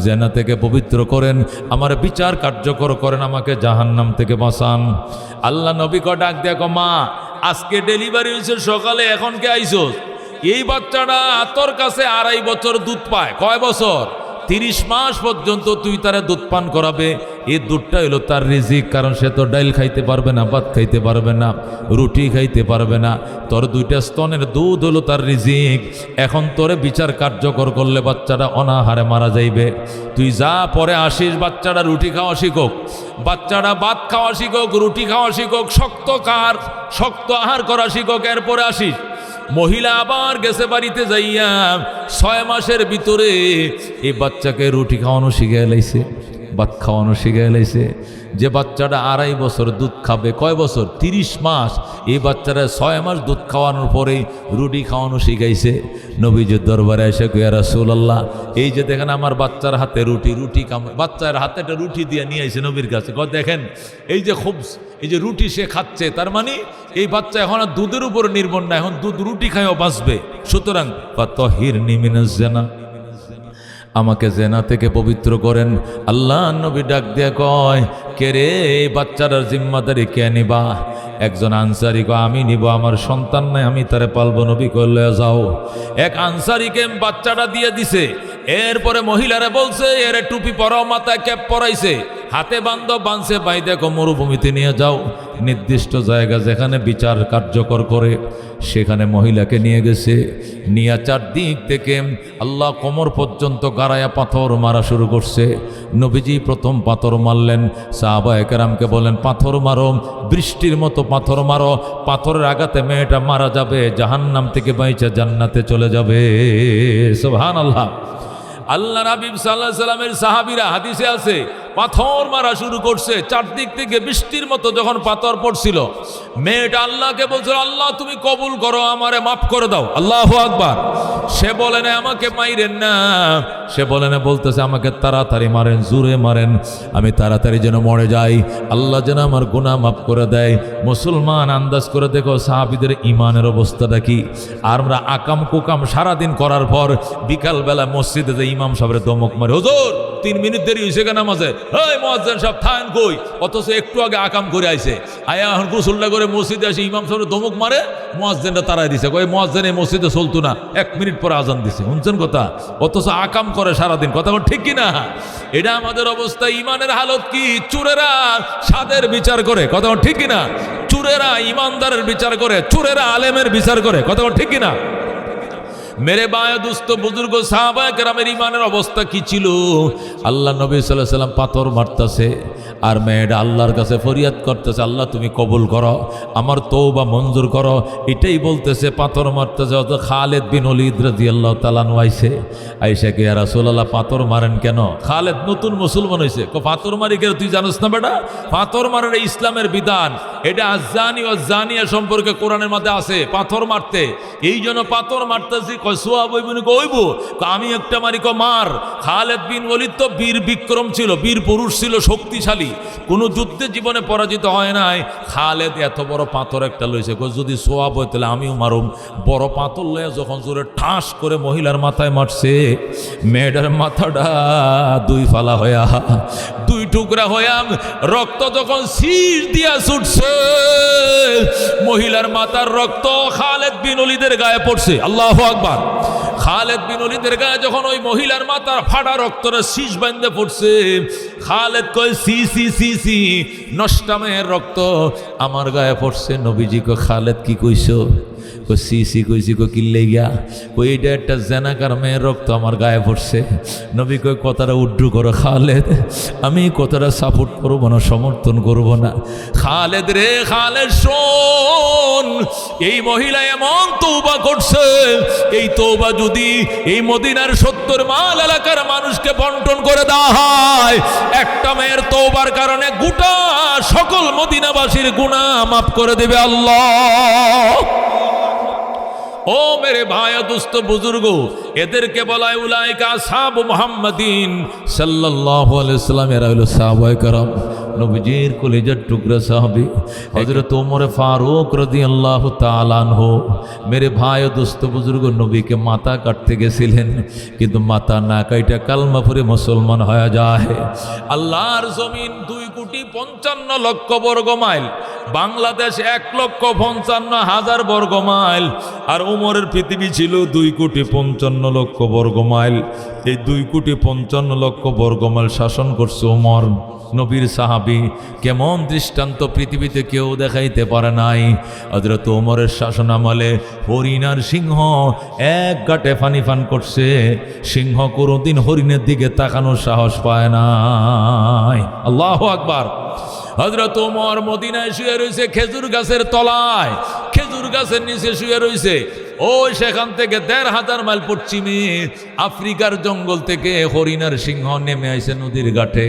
জেনা থেকে পবিত্র করেন, আমার বিচার কার্যকর করেন, আমাকে জাহান্নাম থেকে বাঁচান। আল্লাহ নবী ক ডাক দেখো, মা আজকে ডেলিভারি হয়েছে সকালে, এখন কে আইসোস? এই বাচ্চাটা তোর কাছে 2.5 বছর দুধ পায়। কয় বছর? 30 মাস পর্যন্ত তুই তারা দুধ পান করাবে। এই দুধটা হলো তার রিজিক, কারণ সে তো ডাইল খাইতে পারবে না, ভাত খাইতে পারবে না, রুটি খাইতে পারবে না। তোর 2টা স্তনের দুধ হলো তার রিজিক। এখন তোরে বিচার কার্যকর করলে বাচ্চাটা অনাহারে মারা যাইবে। তুই যা, পরে আসিস, বাচ্চাটা রুটি খাওয়া শিখুক, বাচ্চাটা ভাত খাওয়া শিখুক, রুটি খাওয়া শিখুক, শক্ত আহার করা শিখুক, এরপরে আসিস। মহিলা আবার গেছে বাড়িতে যাইয়া 6 মাসের ভিতরে এই বাচ্চাকে রুটি খাওয়ানো শিখে লাইছে। ভাত খাওয়ানো শিখে লাইছে। যে বাচ্চাটা 2.5 বছর দুধ খাবে, কয় বছর? 30 মাস। এই বাচ্চারা 6 মাস দুধ খাওয়ানোর পরেই রুটি খাওয়ানো শিখাইছে। নবীজির দরবারে এসে কইয়া রাসূলুল্লাহ, এই যে দেখেন আমার বাচ্চার হাতে রুটি বাচ্চার হাতে একটা রুটি দিয়ে নিয়ে আইছে নবীর কাছে। দেখেন এই যে খুবস, এই যে রুটি সে খাচ্ছে, তার মানে এই বাচ্চা এখন আর দুধের উপর নির্ভর না, এখন দুধ রুটি খায়ও বাঁচবে। সুতরাং ফাতাহিরনি মিনাজ জিনা, আমাকে জেনা থেকে পবিত্র করেন। আল্লাহ নবী ডাক দিয়ে কয়, কে রে এই বাচ্চাটার জিম্মাদারি কে নিবা? একজন আনসারি কয়, আমি নিব, আমার সন্তান নাই, আমি তারে পালবো। নবী কইলে যাও। এক আনসারিকে বাচ্চাটা দিয়ে দিছে। এরপরে মহিলারা বলছে, এর টুপি পরাও, মাথায় ক্যাপ পরাইছে, হাতে বাঁধছে, বাই দেখো মরুভূমিতে নিয়ে যাও, নির্দিষ্ট জায়গা যেখানে বিচার কার্যকর করে সেখানে মহিলাকে নিয়ে গেছে। নিয়ে চারদিক থেকে আল্লাহ কোমর পর্যন্ত গাড়ায়া পাথর মারা শুরু করছে। নবীজি প্রথম পাথর মারলেন, সাহাবায়ে কেরামকে বলেন, পাথর মারো, বৃষ্টির মতো পাথর মারো, পাথরের আঘাতে মেয়েটা মারা যাবে, জাহান্নাম থেকে বাইচা জান্নাতে চলে যাবে। সুবহানাল্লাহ। আল্লাহ হাবিব সাল্লাল্লাহু আলাইহি সাল্লামের সাহাবীরা, হাদিসে আছে, পাথর মারা শুরু করছে। চারদিক থেকে বৃষ্টির মতো যখন পাথর পড়ছিল, মেয়েটা আল্লাহকে বলছিল, আল্লাহ তুমি কবুল করো, আমারে মাফ করে দাও। আল্লাহু আকবার। সে বলে না আমাকে মাইরেন না, সে বলে না, বলতেছে আমাকে তাড়াতাড়ি মারেন, জোরে মারেন, আমি তাড়াতাড়ি যেন মরে যাই, আল্লাহ যেন আমার গুনাহ মাফ করে দেয়। মুসলমান, আন্দাজ করে দেখো সাহাবীদের ইমানের অবস্থাটা কি। আর আমরা আকাম কুকাম সারাদিন করার পর বিকালবেলা মসজিদে যে ইমাম সাহেবের দমক মারে, হুজুর 3 মিনিট দেরি হয়েছে কেন নামাজে, এই মুয়াজ্জিন সাহেব থাকেন কই, অথচ একটু আগে আকাম করে আইছে, আয়া এখন গোসলটা করে মসজিদে আসে, ইমাম সাহেবের দমক মারে, মুয়াজ্জিনটা তাড়াই দিছে, কই মুয়াজ্জিন এই মসজিদে চলতো না, 1 মিনিট পরে আজান দিছে, শুনছেন কথা, অথচ আকাম করে সারাদিন। কথা ঠিক কিনা? এটা আমাদের অবস্থা। ইমানের হালত কি? চোরেরা সাদের বিচার করে, কথা ঠিক কিনা? চোরেরা ইমানদারের বিচার করে, চোরেরা আলেমের বিচার করে, কথা ঠিক কিনা? মেরে বায়া দুস্থ বুজুর্গ সাহাবায়ে কেরামের ইমানের অবস্থা কি ছিল? আল্লাহ নবী সাল্লাল্লাহু আলাইহি সাল্লাম পাথর মারতেছে, আর মেয়েটা আল্লাহর কাছে ফরিয়াদ করতেছে, আল্লাহ তুমি কবুল করো, আমার তওবা মঞ্জুর করো, এটাই বলতেছে, পাথর মারতেছে। অত খালেদ বিন ওলীদ রাদিয়াল্লাহু তাআলা আনহু আইসা কে, ইয়া রাসূলুল্লাহ পাথর মারেন কেন? খালেদ নতুন মুসলমান হয়েছে, পাথর মারি কেন? তুই জানোস না বেটা, পাথর মারার ইসলামের বিধান, এটা আজ্জানি ও জানিয়া সম্পর্কে কোরআনের মধ্যে আছে, পাথর মারতে, এই জন্য পাথর মারতেছি। সোয়াব হইব, আমি একটা মারি, মার। খালেদ বিন ওলীদ তো বীর বিক্রম ছিল, বীর পুরুষ ছিল, শক্তিশালী, কোনো যুদ্ধে জীবনে পরাজিত হয় নাই। খালেদ এত বড় পাথর একটা লইছে, যদি সোয়াব হয় তাহলে আমিও মারুম। বড় পাথর লয়ে যখন জোরে ঠাস করে মহিলার মাথায় মারছে, মেয়েটার মাথাটা 2 ফালা হইয়া, 2 টুকরা হইয়া, রক্ত যখন শীষ দিয়া ছুটছে, মহিলার মাথার রক্ত খালেদ বিন ওলীদের গায়ে পড়ছে। আল্লাহু আকবার। খালেদ বিন ওলীদের গায়ে যখন ওই মহিলার মাথার ফাটা রক্তটা শীষ বাঁধে পড়ছে, খালেদ কয়, সি সি সি সি, নষ্টা মেয়ের রক্ত আমার গায়ে পড়ছে। নবীজি কয়, খালেদ কি কইছো? সি সি কইছি। কিনলে গিয়া কই, এইটা একটা জেনাকার মেয়ের রক্ত আমার গায়ে পড়ছে। নবী কই, কথাটা উড্ডু করো খালেদ, আমি কথাটা সাপোর্ট করবো না, সমর্থন করব না। খালেদ রে, খালেদ শোন, এই মহিলা এমন তওবা করছে, এই তওবা যদি এই মদিনার 70 মাইল এলাকার মানুষকে বন্টন করে দেওয়া হয়, একটা মেয়ের তওবার কারণে গোটা সকল মদিনাবাসীর গুনাহ মাফ করে দেবে আল্লাহ। ও মেরে ভাই দোস্ত বুজুর্গ, এদেরকে বলায় উলাইকা আসহাবু মুহাম্মাদিন সাল্লাল্লাহু আলাইহি ওয়াসাল্লাম, এরা হলো সাহাবায়ে কেরাম, নবীজির কলিজার টুকরা সাহাবী হযরত ওমর ফারুক রাদিয়াল্লাহু তাআলা আনহু। মেরে ভাই দোস্ত বুজুর্গ, নবীকে মাথা কাটতে গেছিলেন, কিন্তু মাথা না কাইটা কালমা পড়ে মুসলমান হয়ে যায়। আল্লাহর জমিন 2,55,00,000 বর্গ মাইল, বাংলাদেশ 1,55,000 বর্গ মাইল, আর উমরের পৃথিবী ছিল 2,55,00,000 বর্গ মাইল। এই 2,55,00,000 বর্গ মাইল শাসন করছে উমর, নবীর সাহাবী। কেমন দৃষ্টান্ত পৃথিবীতে কেউ দেখাইতে পারে নাই। হযরত ওমরের শাসন আমলে হরিণ আর সিংহ এক গাঁটে পানি পান করছে, সিংহ কোনোদিন হরিণের দিকে তাকানোর সাহস পায় নাই। আল্লাহু আকবার। হযরত ওমর মদিনায় শুয়ে রয়েছে খেজুর গাছের তলায়, খেজুর গাছের নিচে শুয়ে রয়েছে, ওই সেখান থেকে ১,৫০০ মাইল পশ্চিমে আফ্রিকার জঙ্গল থেকে হরিণার সিংহ নেমে আইছে নদীর ঘাটে,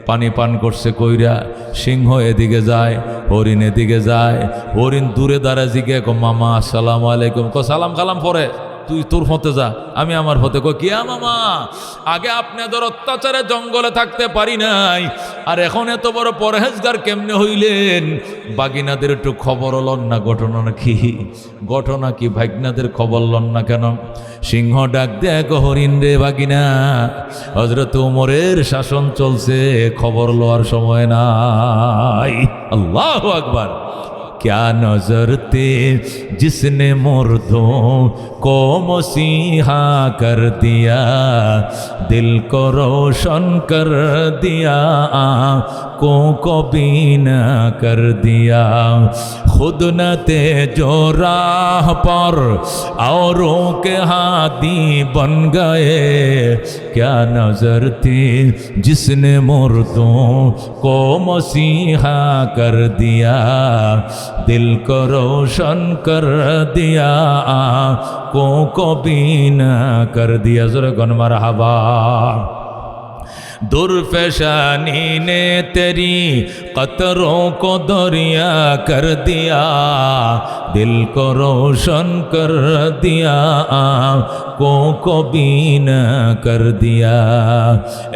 পানি পান করছে কইরা। সিংহ এদিকে যায়, হরিণ এদিকে যায়। হরিণ দূরে দাঁড়া জিগে কো মামা আসসালামু আলাইকুম। কো সালাম কালাম পরে তুই তোর পথে যা, আমি আমার পথে। কো কিয়া মামা, আগে আপনাদের অত্যাচারে জঙ্গলে থাকতে পারি নাই, আর এখন এত বড় পরহেজগার কেমনে হইলেন? বাগিনাদের একটু খবর লন না, ঘটনা কি? ঘটনা কি ভাগনাদের খবর লন না কেন? সিংহ ডাক দেখ হরিণ রে বাগিনা, হযরত ওমরের শাসন চলছে, খবর লওয়ার সময় নাই। আল্লাহু আকবার। क्या नजर थे जिसने मुर्दों को मसीहा कर दिया, दिल को रोशन कर दिया, आँखों को बीना कर दिया, खुद न थे जो राह पर औरों के हाथी बन गए। क्या नजर थी जिसने मुर्दों को मसीहा कर दिया, दिल को रोशन कर दिया, आँखों को बीना कर दिया। ज़रा गन मरहबा। दुर्फेशानी ने तेरी कतरों को दरिया कर दिया, दिल को रोशन कर दिया, आँखों को बीना कर दिया।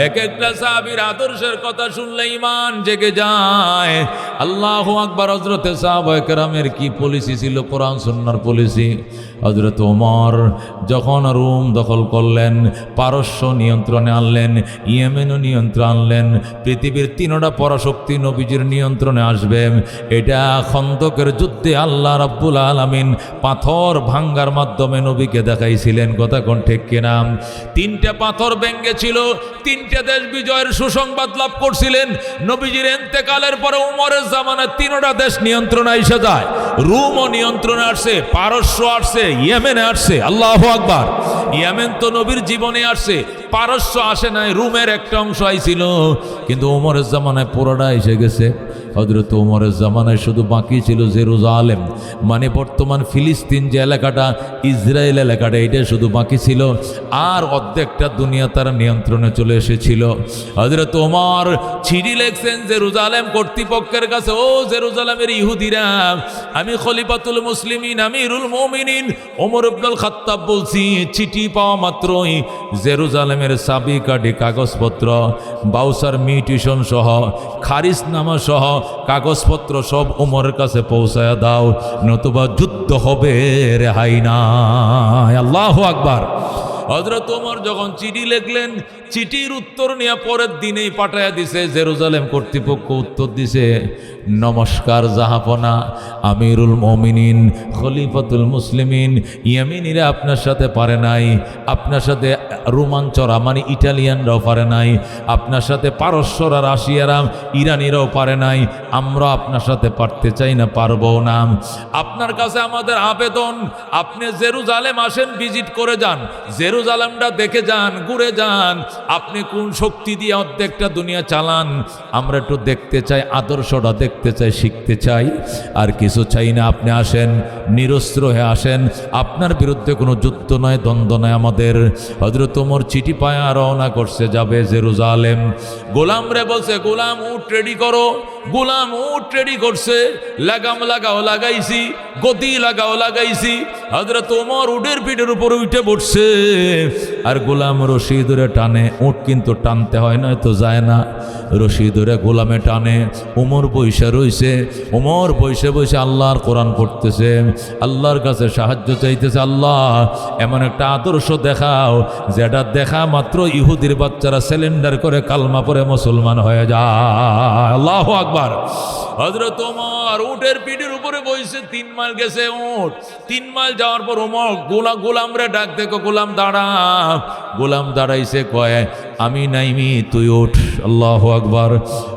एक एक साहाबीर आदर्शेर कथा शुनले ईमान जेगे जाए। আল্লাহু আকবার। হযরত সাহাবায়ে কেরামের কি পলিসি ছিল, কোরআন সুন্নাহর পলিসি। হযরত ওমর যখন রোম দখল করলেন, পারস্য নিয়ন্ত্রণে আনলেন, ইয়েমেনও নিয়ন্ত্রণ আনলেন, পৃথিবীর তিনটা পরাশক্তি নবীজির নিয়ন্ত্রণে আসবে। এটা খন্দকের যুদ্ধে আল্লাহ রাব্বুল আলামিন পাথর ভাঙ্গার মাধ্যমে নবীকে দেখাইছিলেন। কথা কোন ঠিক কিনা? 3টে পাথর ভেঙেছিল, 3টে দেশ বিজয়ের সুসংবাদ লাভ করছিলেন। নবীজির ইন্তেকালের পরে উমরের জামানায় 3টা দেশ নিয়ন্ত্রণে এসে যায়। রোমও নিয়ন্ত্রণে আসছে, পারস্য আসছে, ইয়েমেনে আসছে। আল্লাহু আকবার। ইয়েমেন তো নবীর জীবনে আসছে, পারস্য আসে নাই, রোমের একটা অংশ আইছিল, কিন্তু ওমরের জামানায় পুরোটা এসে গেছে। হযরত ওমরের জামানায় শুধু বাকি ছিল জেরুজালেম, মানে বর্তমান ফিলিস্তিন যে এলাকাটা, ইসরায়েল এলাকাটা, এটা শুধু বাকি ছিল। আর অর্ধেকটা দুনিয়া তার নিয়ন্ত্রণে চলে এসেছিল। হযরত ওমর চিঠি লিখছেন জেরুজালেম কর্তৃপক্ষের কাছে, ও জেরুজালেমের ইহুদিরা, আমি খলিফাতুল মুসলিমিন আমিরুল মুমিনিন ওমর ইবনুল খাত্তাব বলছি, চিঠি পাওয়া মাত্রই জেরুজালেমের চাবিকাঠি, কাগজপত্র, বাউসার মিউটেশন সহ, খারিজনামা সহ কাগজপত্র সব ওমরের কাছে পৌঁছায়া দাও, নতুবা যুদ্ধ হবে, রেহাই নাই। আল্লাহু আকবার। হযরত ওমর যখন চিঠি লিখলেন, চিঠির উত্তর নিয়ে পরের দিনেই পাঠাইয়া দিছে জেরুজালেম কর্তৃপক্ষ। উত্তর দিছে, নমস্কার জাহাপনা, আমিরুল মুমিনিন খলিফাতুল মুসলিমিন, ইয়েমেনিরা আপনার সাথে পারে নাই, আপনার সাথে রোমাঞ্চরা মানে ইটালিয়ানরাও পারে নাই, আপনার সাথে পারস্যরা, রাশিয়ারা, ইরানিরাও পারে নাই, আমরা আপনার সাথে পারতে চাই না, পারবো না। আপনার কাছে আমাদের আবেদন, আপনি জেরুজালেম আসেন, ভিজিট করে যান, জেরুজালেমটা দেখে যান, ঘুরে যান। আপনি কোন শক্তি দিয়ে অর্ধেকটা দুনিয়া চালান, আমরা একটু দেখতে চাই, আদর্শটা দেখতে চাই, শিখতে চাই, আর কিছু চাই না। আপনি আসেন, নিরস্ত্র হয়ে আসেন, আপনার বিরুদ্ধে কোনো যুদ্ধ নয়, দ্বন্দ্ব নয় আমাদের। হযরত ওমর চিঠি পায় আর রওনা করছে, যাবে জেরুজালেম। গোলাম রে বলছে, গোলাম উট রেডি করো। গোলাম উট রেডি করছে, লাগাম লাগাও লাগাইছি, গদি লাগাও লাগাইছি। হযরত ওমর উটের পিঠের উপরে উঠে বসছে, আর গোলাম রশি ধরে টানে। উট কিন্তু টানতে হয় না, তো যায় না, রশি ধরে গোলামে টানে। ওমর বৈশা রইছে, ওমর বৈশে বৈশে আল্লাহর কোরআন পড়তেছে, আল্লাহর কাছে সাহায্য চাইতেছে। আল্লাহ, এমন একটা আদর্শ দেখাও যেটা দেখা মাত্র ইহুদির বাচ্চারা সিলিন্ডার করে কালমা পড়ে মুসলমান হয়ে যায়। আল্লাহু আকবার। হযরত ওমর উটের পিঠের উপরে বইছে, 3 মাইল গেছে উট। 3 মাইল যাওয়ার পর ওমর গোলাম রে ডাক দেখো, গোলাম দাঁড়া। গোলাম দাঁড়াইছে, কয় আমি নাইমি, তুই উঠ। আল্লাহু আকবার।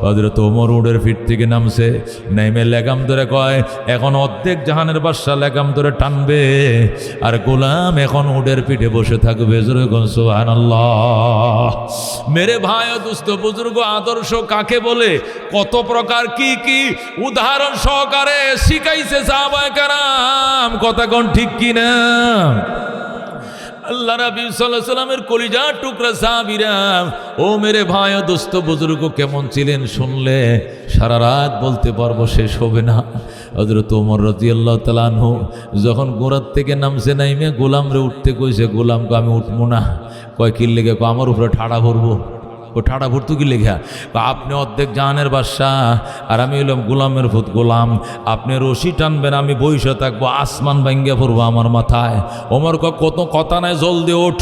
হযরত ওমর উটের পিঠ থেকে নামছে, নাইমে লেগাম ধরে কয়, এখন অর্ধেক জাহানের বাদশা লেগাম ধরে টানবে, আর গোলাম এখন উটের পিঠে বসে থাকবে। জোরে কোন সুবহানাল্লাহ। মেরে ভাই ও দুস্থ বুজুর্গ, আদর্শ কাকে বলে, কত প্রকার, কি কি উদাহরণ সহকারে শিখাইছে সাহাবায়ে কেরাম। কথা কোন ঠিক কিনা? আল্লাহ নবী সাল্লাল্লাহু আলাইহি সাল্লামের কলিজার টুকরা সাহাবীরা, ও মেরে ভাই ও দোস্ত বুজুর্গ কেমন ছিলেন শুনলে সারা রাত বলতে পারবো, শেষ হবে না। হযরত ওমর রাদিয়াল্লাহু তাআলা আনহু যখন গোরাত থেকে নামছে, নাইমে গোলামরে উঠতে কইছে, গোলামকে আমি উঠবো না। কয় কি লেগে? আমার উপরে ঠাড়া ভরবো। ও ঠাড়া ভরতো কি লেখা? আপনি অর্ধেক জাহানের বাদশাহ আর আমি হইলাম গোলামের ভূত গোলাম। আপনি রশি টানবেন, আমি বইসা থাকবো, আসমান ভাঙ্গা পড়বো আমার মাথায়। ওমর কত কথা নাই, জলদি ওঠ।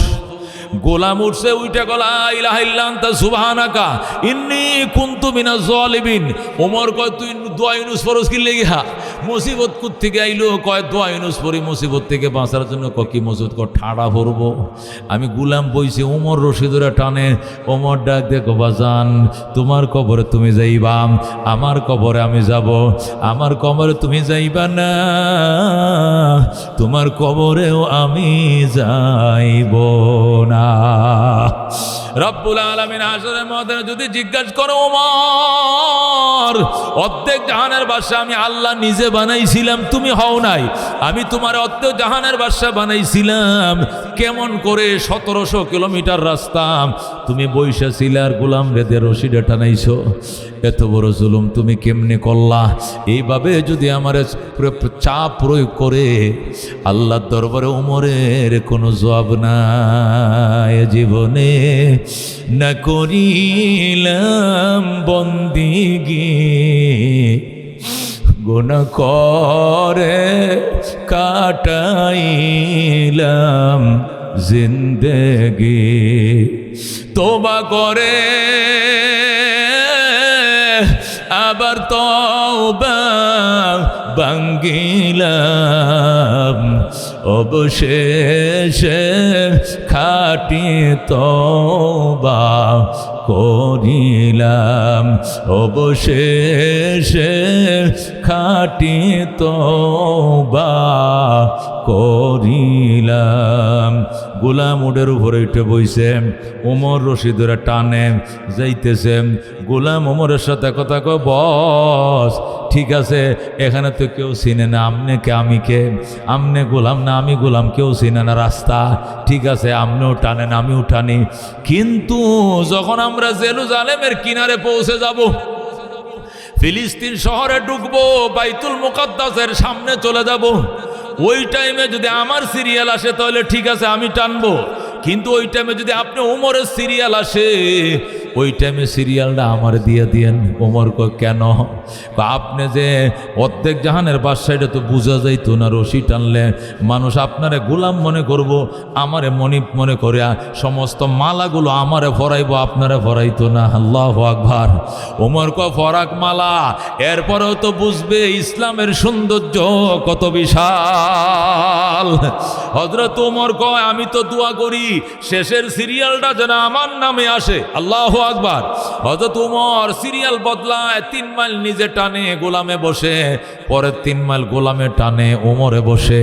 গোলাম উঠছে, উইটা গলা ইলাহা ইল্লা আনতা সুবহানাকা ইন্নী কুনতু মিনাজ জালিমিন। ওমর কয় তুই দোয়া ইউনুস ফরজ কি লেগা? মুসিবত কোথ থেকে আইলো? কয় দোয়া ইউনুস পড়ি মুসিবত থেকে বাঁচার জন্য। কি মুসিবত? ঠাড়া ভরবো। আমি গোলাম বইছি, ওমর রশি ধরে টানে। ওমর ডাক দেখো, বাজান তোমার কবরে তুমি যাইবা, আমার কবরে আমি যাব। আমার কবরে তুমি যাইবা না, তোমার কবরেও আমি যাইব না। রব্বুল আলামিন হাশরের ময়দানে যদি জিজ্ঞাসা করো, ওমর অর্ধেক জাহানের বাদশা আমি আল্লাহ নিজে বানাইছিলাম, তুমি হও নাই। আমি তোমার অর্ধেক জাহানের বাদশা বানাইছিলাম কেমন করে? 1700 কিলোমিটার রাস্তা তুমি বইসা ছিলে আর গোলাম রেদে রশিদে টানাইছো। এত বড় জুলুম তুমি কেমনে করলা? এইভাবে যদি আমার চাপ প্রয়োগ করে আল্লাহর দরবারে ওমরের কোনো জবাব নাই। জীবনে না করিলাম বন্দিগি, গুনাহ করে কাটাইলাম জিন্দেগি, তোবা করে আবার তওবা ভাঙ্গিলাম, অবশেষে খাঁটি তওবা করিলাম, অবশেষে খাঁটি তওবা করিলাম। গোলাম উডের উপরে উঠে বইছে, ওমর রশি ধরে টানে যাইতেছে। গোলাম ওমরের সাথে কথা কয়, বস ঠিক আছে, এখানে তো কেউ চিনে না, আমনে কে আমি কে? আমনে গোলাম না আমি গোলাম, কেউ চিনে না রাস্তা। ঠিক আছে, আপনিও টানেন আমিও টানি, কিন্তু যখন আমরা জেরুজালেমের কিনারে পৌঁছে যাব, ফিলিস্তিন শহরে ঢুকবো, বাইতুল মুকাদ্দাসের সামনে চলে যাব, ওই টাইমে যদি আমার সিরিয়াল আসে তাহলে ঠিক আছে আমি টানবো। কিন্তু ওই টাইমে যদি আপনি ওমরের সিরিয়াল আসে, ওই টাইমে সিরিয়ালটা আমার দিয়ে দিয়েন। ওমর কয় কেন? আপনি যে অর্ধেক জাহানের বাদশা, এটা তো বোঝা যাইতো না। রশি টানলে মানুষ আপনারে গোলাম মনে করব, আমারে মনিব মনে করে সমস্ত মালাগুলো আমারে ফরাইব, আপনারে ফরাইতো না। আল্লাহু আকবার। ওমর কয় ফরাক মালা, এরপরেও তো বুঝবে ইসলামের সৌন্দর্য কত বিশাল। হযরত ওমর কয় আমি তো দোয়া করি শেষের সিরিয়ালটা যেন আমার নামে আসে। আল্লাহু আকবার। হযরত ওমর সিরিয়াল বদলায়, 3 মাইল নিজে টানে গোলামে বসে, পরের 3 মাইল গোলামে টানে ওমরে বসে।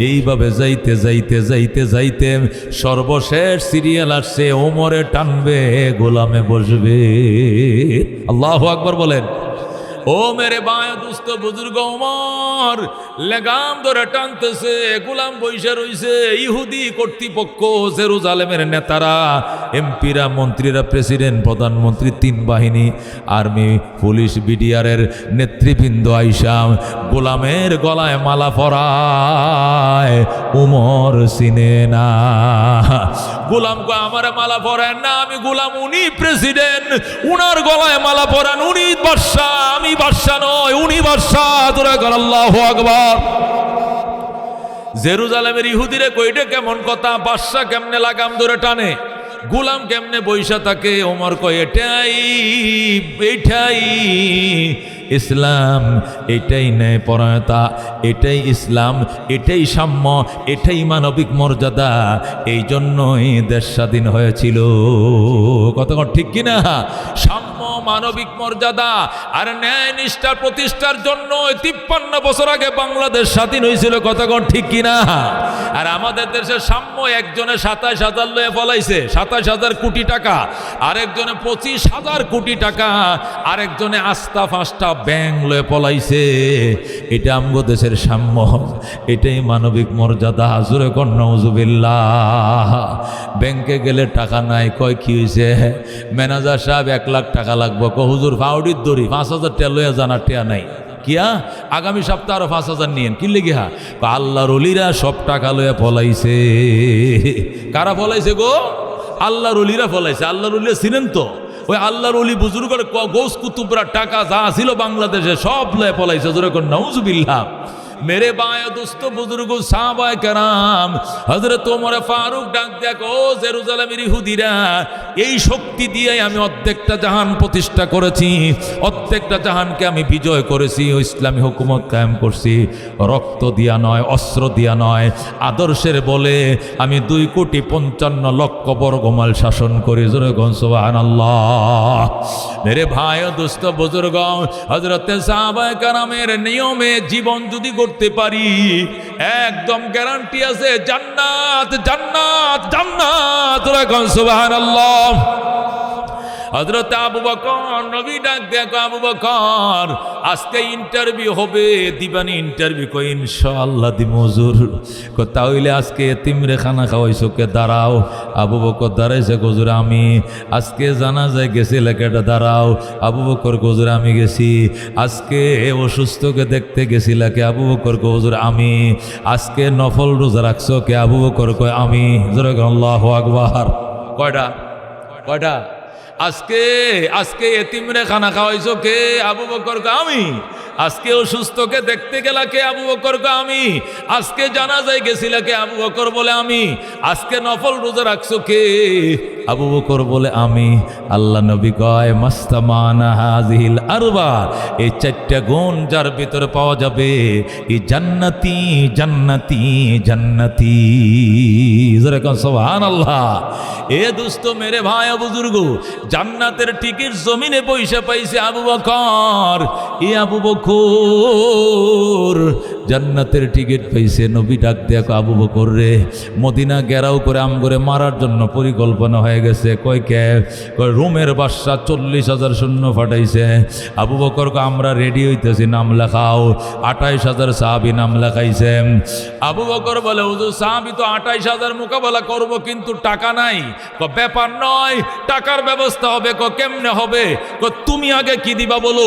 এইভাবে যাইতে যাইতে যাইতে যাইতে সর্বশেষ সিরিয়াল আসছে, ওমরে টানবে গোলামে বসবে। আল্লাহু আকবার বলেন। ও মেরে বায় দুস্থ বুজুর্গ, ওমর লেগাম ধরে টানতেছে, গোলাম বইসা রইছে। ইহুদি কর্তৃপক্ষ, জেরুজালেমের নেতারা, এমপিরা, মন্ত্রীরা, প্রেসিডেন্ট, প্রধানমন্ত্রী, 3 বাহিনী, আর্মি, পুলিশ, বিডিআরের নেতৃবৃন্দ আইসা গোলামের গলায় মালা পরায়। ওমর চিনে না। গোলাম কয় আমারে মালা পরায় না, আমি গোলাম, উনি প্রেসিডেন্ট, উনার গলায় মালা পরান, উনি বাদশা, আমি বাদশা নয়, উনি বাদশা। তোরা কর আল্লাহু আকবার। জেরুজালেমের ইহুদিরে কইটা কেমন কথা? বাদশা কেমনে লাগাম ধরে টানে, গোলাম কেমনে বৈশা থাকে? ওমর কয় এটাই ইসলাম, এটাই ন্যায়পরায়ণতা, এটাই ইসলাম, এটাই সাম্য, এটাই মানবিক মর্যাদা। এই জন্যই দেশ স্বাধীন হয়েছিল। কতক্ষণ ঠিক কিনা? সাম্য, মানবিক মর্যাদা আর ন্যায় নিষ্ঠার প্রতিষ্ঠার জন্য 53 বছর আগে বাংলাদেশ স্বাধীন হয়েছিল। কতক্ষণ ঠিক কিনা? আর আমাদের দেশে সাম্য একজনে ২৭,০০০ লয়ে পলাইছে, ২৭,০০০ কোটি টাকা, আরেকজনে ২৫,০০০ কোটি টাকা, আরেকজনে আস্থা ৫টা ব্যাংক লয়ে পলাইছে। এটা আমগো দেশের সাম্য, এটাই মানবিক মর্যাদা। জোরে কর নাউজুবিল্লাহ। ব্যাংকে গেলে টাকা নাই, কয় কি হয়েছে? ম্যানেজার সাহেব ১ লাখ টাকা লাগবে, কয় হুজুর ফাউডির দড়ি ৫,০০০ টাকা লইয়া জানার টাকা নাই। কিয়া আগামী সপ্তাহ আরো ৫,০০০ নিয়েন, কি লেগে? হা আল্লাহর ওলিরা সব টাকা লইয়া পলাইছে। কারা পলাইছে গো? আল্লাহর ওলিরা পলাইছে। আল্লাহর ওলিরা ছিলেন তো, ওই আল্লাহর ওলি বুজুর্গের গৌস কুতুবরা টাকা যা ছিল বাংলাদেশে সব লয়ে পলাইছে। জোরে কোন নাউজুবিল্লাহ। मेरे बाया दोस्तों बुजुर्गों साहबा कराम हजरत उमर फारूक डाक देखो जेरुजालेमेर ইহুদিরা এই শক্তি দিয়ে আমি অর্ধেকটা জাহান প্রতিষ্ঠা করেছি, অর্ধেকটা জাহানকে আমি বিজয় করেছি, ও ইসলামী হুকুমত কায়েম করছি। রক্ত দিয়া নয়, অস্ত্র দিয়া নয়, আদর্শের বলে আমি 2,55,00,000 বর্গমাইল শাসন করি। জোরে গন সুবহানাল্লাহ। मेरे भाई दोस्तों बुजुर्ग हजरत साहबा करामेर नियमे जीवन যদি করতে পারি একদম গ্যারান্টি আছে জান্নাত জান্নাত জান্নাত। সুবহানাল্লাহ। হযরত আবু বকর নবী ডাক দেখো, আবু বকর আজকে ইন্টারভিউ হবে, দিবানি ইন্টারভিউ? কই ইনশাআল্লাহ দিমু হুজুর। কই তাহলে আজকে এতিমরে খানা খাওয়াইছো, কে? দাঁড়াও। আবু বকর দাঁড়াইছে, হুজুর আমি। আজকে জানাজায় গেছি, লেখাটা দাঁড়াও। আবু বকর হুজুর আমি গেছি। আজকে অসুস্থকে দেখতে গেছিলা, কে? আবু বকর হুজুর আমি। আজকে নফল রোজা রাখছো, কে? আবু বকর কয় আমি। জোরে আল্লাহু আকবার। কয়টা কয়টা? আজকে আজকে এতিমরে খানা খাওয়াইছো, কে? আবু বকর কয় আমি। আজকে অসুস্থকে দেখতে গেলা, কে? আবু বকর কয় আমি। আজকে জানাজায় গেছিলা, কে? আবু বকর বলে আমি। আজকে নফল রোজা রাখছো, কে? আবু বকর বলে আমি। আল্লাহ নবী কয় মাস্তামানা হাযিহিল আরবা, এই 4টা গুণ যার ভিতরে পাওয়া যাবে এই জান্নাতি জান্নাতি জান্নাতি। জোরে কোন সুবহানাল্লাহ। এ দোস্ত মেরে ভাই বুজুর্গ, জান্নাতের টিকিট জমিনে পয়সা পাইছে আবু বকর। এ আবু বকর জান্নাতের টিকিট পাইছে। নবী ডাক দেখো, আবু বকর রে, মদিনা ঘেরাও করে আম করে মারার জন্য পরিকল্পনা হয়ে গেছে। কয় কে? কয় রোমের বাদশা 40,000 সৈন্য পাঠাইছে। আবু বকর কয় আমরা রেডি হইতেছি, নাম লেখাও। 28,000 সাহাবী নাম লেখাইছে। আবু বকর বলে হুজুর সাহাবী তো 28,000 মোকাবেলা করব, কিন্তু টাকা নাই। কয় ব্যাপার নয়, টাকার ব্যবস্থা হবে। কয় কেমনে হবে? কয় তুমি আগে কি দিবা বলো।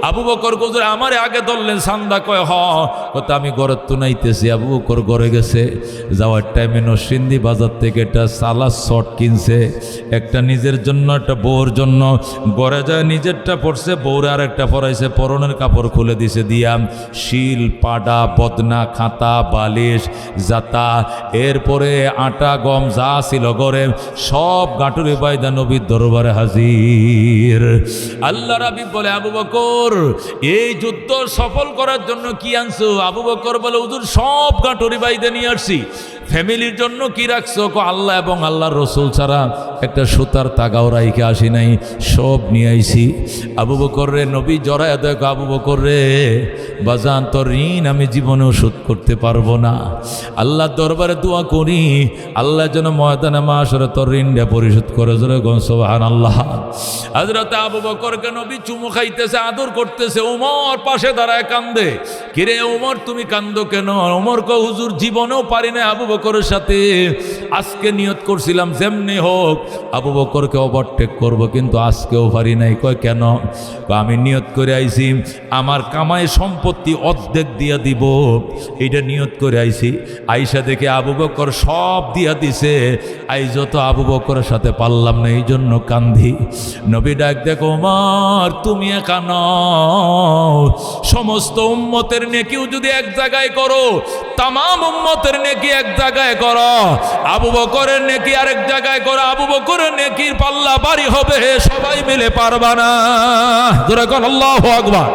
আবু বকর হুজুর আমারে আগে ধরলেন সান্দা। কয় হ। কথা আমি ঘরে তো নাইতেছি। আবু বকর ঘরে গেছে, যাওয়ার টাইমে নরসিংদী বাজার থেকে একটা সালাদ শট কিনছে, একটা নিজের জন্য একটা বউর জন্য। ঘরে যায় নিজেরটা পড়ছে, বউরে আর একটা পরাইছে, পরনের কাপড় খুলে দিছে দিয়া শিল পাডা বদনা খাতা বালিশ জাতা এরপরে আটা গম যা ছিল ঘরে সব গাঁটুরি বাইদা নবীর দরবারে হাজির। আল্লাহ রাবি বলে আবু বকর এই যুদ্ধ সফল করার জন্য কি আনছো? আবু বকর বলে হুজুর সব গাঁটুরি বাইদা নিয়ে আসছি। ফ্যামিলির জন্য কি রাখছো? আল্লাহ এবং আল্লাহর রসুল ছাড়া একটা সুতার তাগাও রাইখে আসি নাই, সব নিয়ে আইছি। আবু বকর রে নবী জড়ায় দেখো, আবু বকর রে বাজান তোর ঋণ আমি জীবনেও শোধ করতে পারবো না। আল্লাহর দরবারে দোয়া করি আল্লাহ যেন ময়দানে মাশরে তোর ঋণটা পরিশোধ করে। জোরে গন সুবহানাল্লাহ। হযরত আবু বকরকে নবী চুমু খাইতেছে, আদর করতেছে। ওমর পাশে দাঁড়ায় কান্দে। কিরে ওমর তুমি কান্দো কেন? ওমর কয় হুজুর জীবনেও পারি না আবু বকরের সাথে। আজকে নিয়ত করছিলাম যেমনি হোক আবু বকরকে ওভারটেক করব, কিন্তু আজকেও পারি নাই। কয় কেন? আমি নিয়ত করে আইছি আমার কামাই সম্পত্তি অর্ধেক দিয়া দিব, এইটা নিয়ত করে আইছি। আইসা দেখে আবু বকর সব দিয়া দিছে। আইজ তো আবু বকরের সাথে পারলাম না, এই জন্য কান্ধি। নবী ডাক দেখো ওমর তুমি একা নও, সমস্ত উম্মতের নেকিও যদি এক জায়গায় করো, তামাম উম্মতের নেকি এক জায়গায় করো, আবু বকরের নেকি আরেক জায়গায় করো, আবু বকরের নেকির পাল্লা ভারী হবে, সবাই মিলে পারবা না। জোরে কোন আল্লাহু আকবার।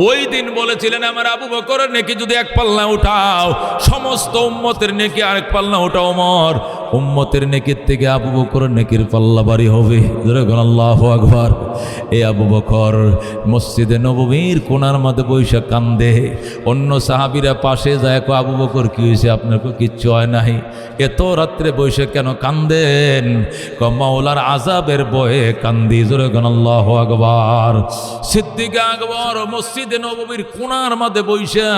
ওই দিন বলেছিলেন আমার আবু বকরের নেকি যদি এক পাল্লা উঠাও, সমস্ত উম্মতের নেকি আরেক পাল্লা উঠাও ওমর। উম্মতের নেকির থেকে আবু বকরের নেকির পাল্লা ভারী হবে। জোরে বলেন আল্লাহু আকবার। এই আবু বকর মসজিদে নববীর কোণার মধ্যে বৈশা কান্দে। অন্য সাহাবীরা পাশে যায়, কো আবু বকর কি হয়েছে, আপনার কিচ্ছু হয় নাই, এত রাত্রে বৈশা কেন কান্দেন? ক মাওলার আযাবের ভয়ে কান্দি। জোরে বলেন আল্লাহু আকবার। সিদ্দিক আকবর মসজিদে নববীর কোণার মধ্যে বৈশা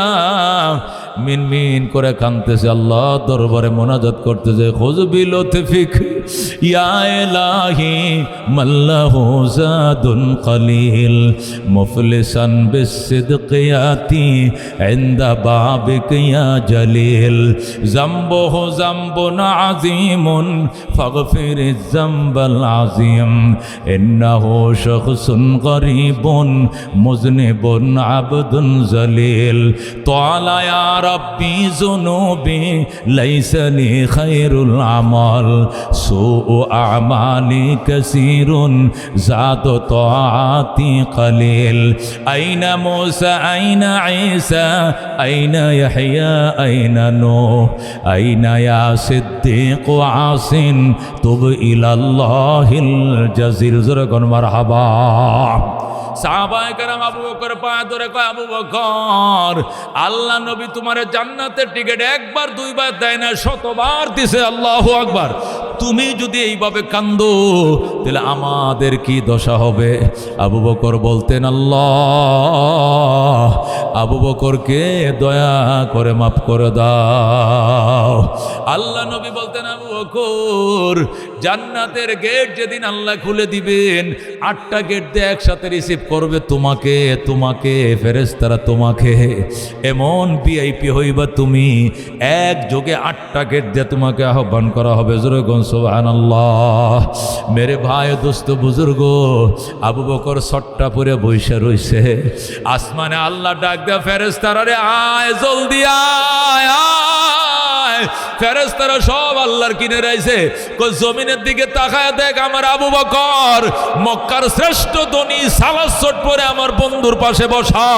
মিনমিন করে কাঁদতেছে, আল্লাহ দরবারে মোনাজাত করতেছে, খুজবি লুতফিক ইয়া ইলাহি মাল্লাহু জাদুন কলিল মুফলিসান বিসিদকিয়াতি ইনদা বাবিক ইয়া জলিল যামবুহু যামবুন আযীমুন ফাগফিরিজ যামবাল আযীম ইন্নাহু শাখসুন গরীবুন মুযনিবুন আবদুন জলিল তাআলা ইয়া রব্বি যুনুবি লাইসা লি খায়রুল আমাল সুউ আমালি কাসীরুন যাতু তাআতি কলিল আইনা মূসা আইনা ঈসা আইনা ইয়াহইয়া আইনা নূহ আইনা ইয়া সিদ্দীক আসিন তুব ইলাল্লাহিল জাযির। জোরে কোন মারহাবা। সাহাবায়ে কেরাম আবু বকর পায়ে ধরে কয়, আবু বকর আল্লাহ নবী তোমারে জান্নাতের টিকিট একবার দুইবার দেয় না, শতবার দিছে। আল্লাহু আকবার। তুমি যদি এইভাবে কান্দো তাহলে আমাদের কি দশা হবে? আবু বকর বলতেন, আল্লাহ আবু বকরকে দয়া করে মাফ করে দাও। আল্লাহ নবী বলতেন, আবু বকর জান্নাতের গেট যেদিন আল্লাহ খুলে দিবেন, 8টা গেট দিয়ে একসাথে রিসিভ করবে তোমাকে, তোমাকে ফেরেশতারা তোমাকে। এমন ভিআইপি হইবা তুমি, একযোগে 8টা গেট দিয়ে তোমাকে আহ্বান করা হবে। জোরে কোন সুবহানাল্লাহ। মেরে ভাই দোস্ত বুজুর্গ, আবু বকর সট্টা পরে বইসা রইছে। আসমানে আল্লাহ ডাক দেয়া, ফেরেশতারা রে আয়, জলদি আয় আয়। ফেরেশতারা সব আল্লাহর কিনে রাইছে। জমিনের দিকে তাকায় দেখ, আমার আবু বকর মক্কার শ্রেষ্ঠ ধনী সালাসট পরে আমার বন্ধুর পাশে বসা।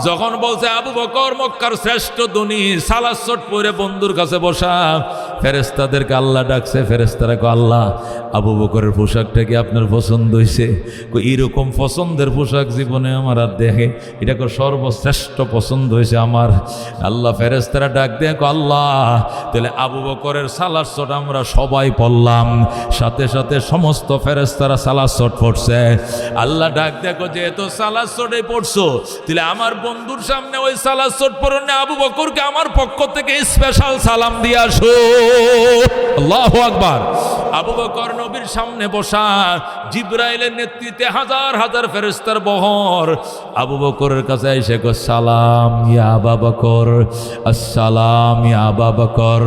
যখন বলছে আবু বকর মক্কার শ্রেষ্ঠ ধনী সালাসট পরে বন্ধুর কাছে বসা, ফেরেশতাদেরকে আল্লাহ ডাকছে। ফেরেশতারা কয়, আল্লাহ আবু বকরের পোশাকটা কি আপনার পছন্দ হয়েছে? এরকম পছন্দের পোশাক জীবনে আমার আর দেখে, এটা সর্বশ্রেষ্ঠ পছন্দ হয়েছে আমার। আল্লাহ ফেরেশতারা ডাক দিয়ে কয়, আল্লাহ তাহলে আবু বকরের সালাসট আমরা সবাই পড়লাম। সাথে সাথে সমস্ত ফেরেশতারা সালাসট পড়ছে। আল্লাহ ডাক দিয়ে কয়, যেহেতু সালাসটে পড়ছো তাহলে আমার বন্ধুর সামনে ওই সালাসট পড়নে আবু বকরকে আমার পক্ষ থেকে স্পেশাল সালাম দিয়ে আসো। আল্লাহু আকবার। আবু বকর নবীর সামনে বসা, জিবরাইলের নেতৃত্বে হাজার হাজার ফেরেশতার বহর আবু বকরের কাছে এসে কয়, সালাম ইয়া আবু বকর, আসসালাম ইয়া আবু বকর,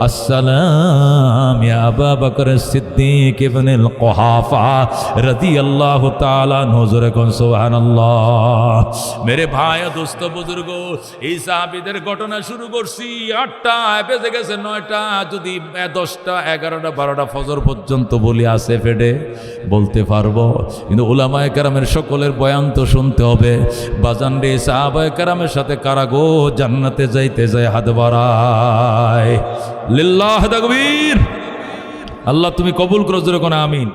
আসসালাম ইয়া আবু বকর সিদ্দিক ইবনুল কুহাফা রাদিয়াল্লাহু তাআলা আনহু। জোরে কোন সুবহানাল্লাহ। মেরে ভাই দোস্ত বুজুর্গ, এই সাহাবীদের ঘটনা শুরু করছি 8টায়, বেজে গেছে 9টা। যদি 10টা 11টা 12টা ফজর পর্যন্ত বলি আছে ফেডে বলতে পারবো, কিন্তু উলামায়ে কেরামের সকলের বয়ান তো শুনতে হবে। বাজান রে, সাহাবায়ে কেরামের সাথে কারা গো জান্নাতে যাইতে যায় হাত বাড়ায়। লিল্লাহ তাকবীর। আল্লাহ তুমি কবুল করো। জোরে কোন আমিন।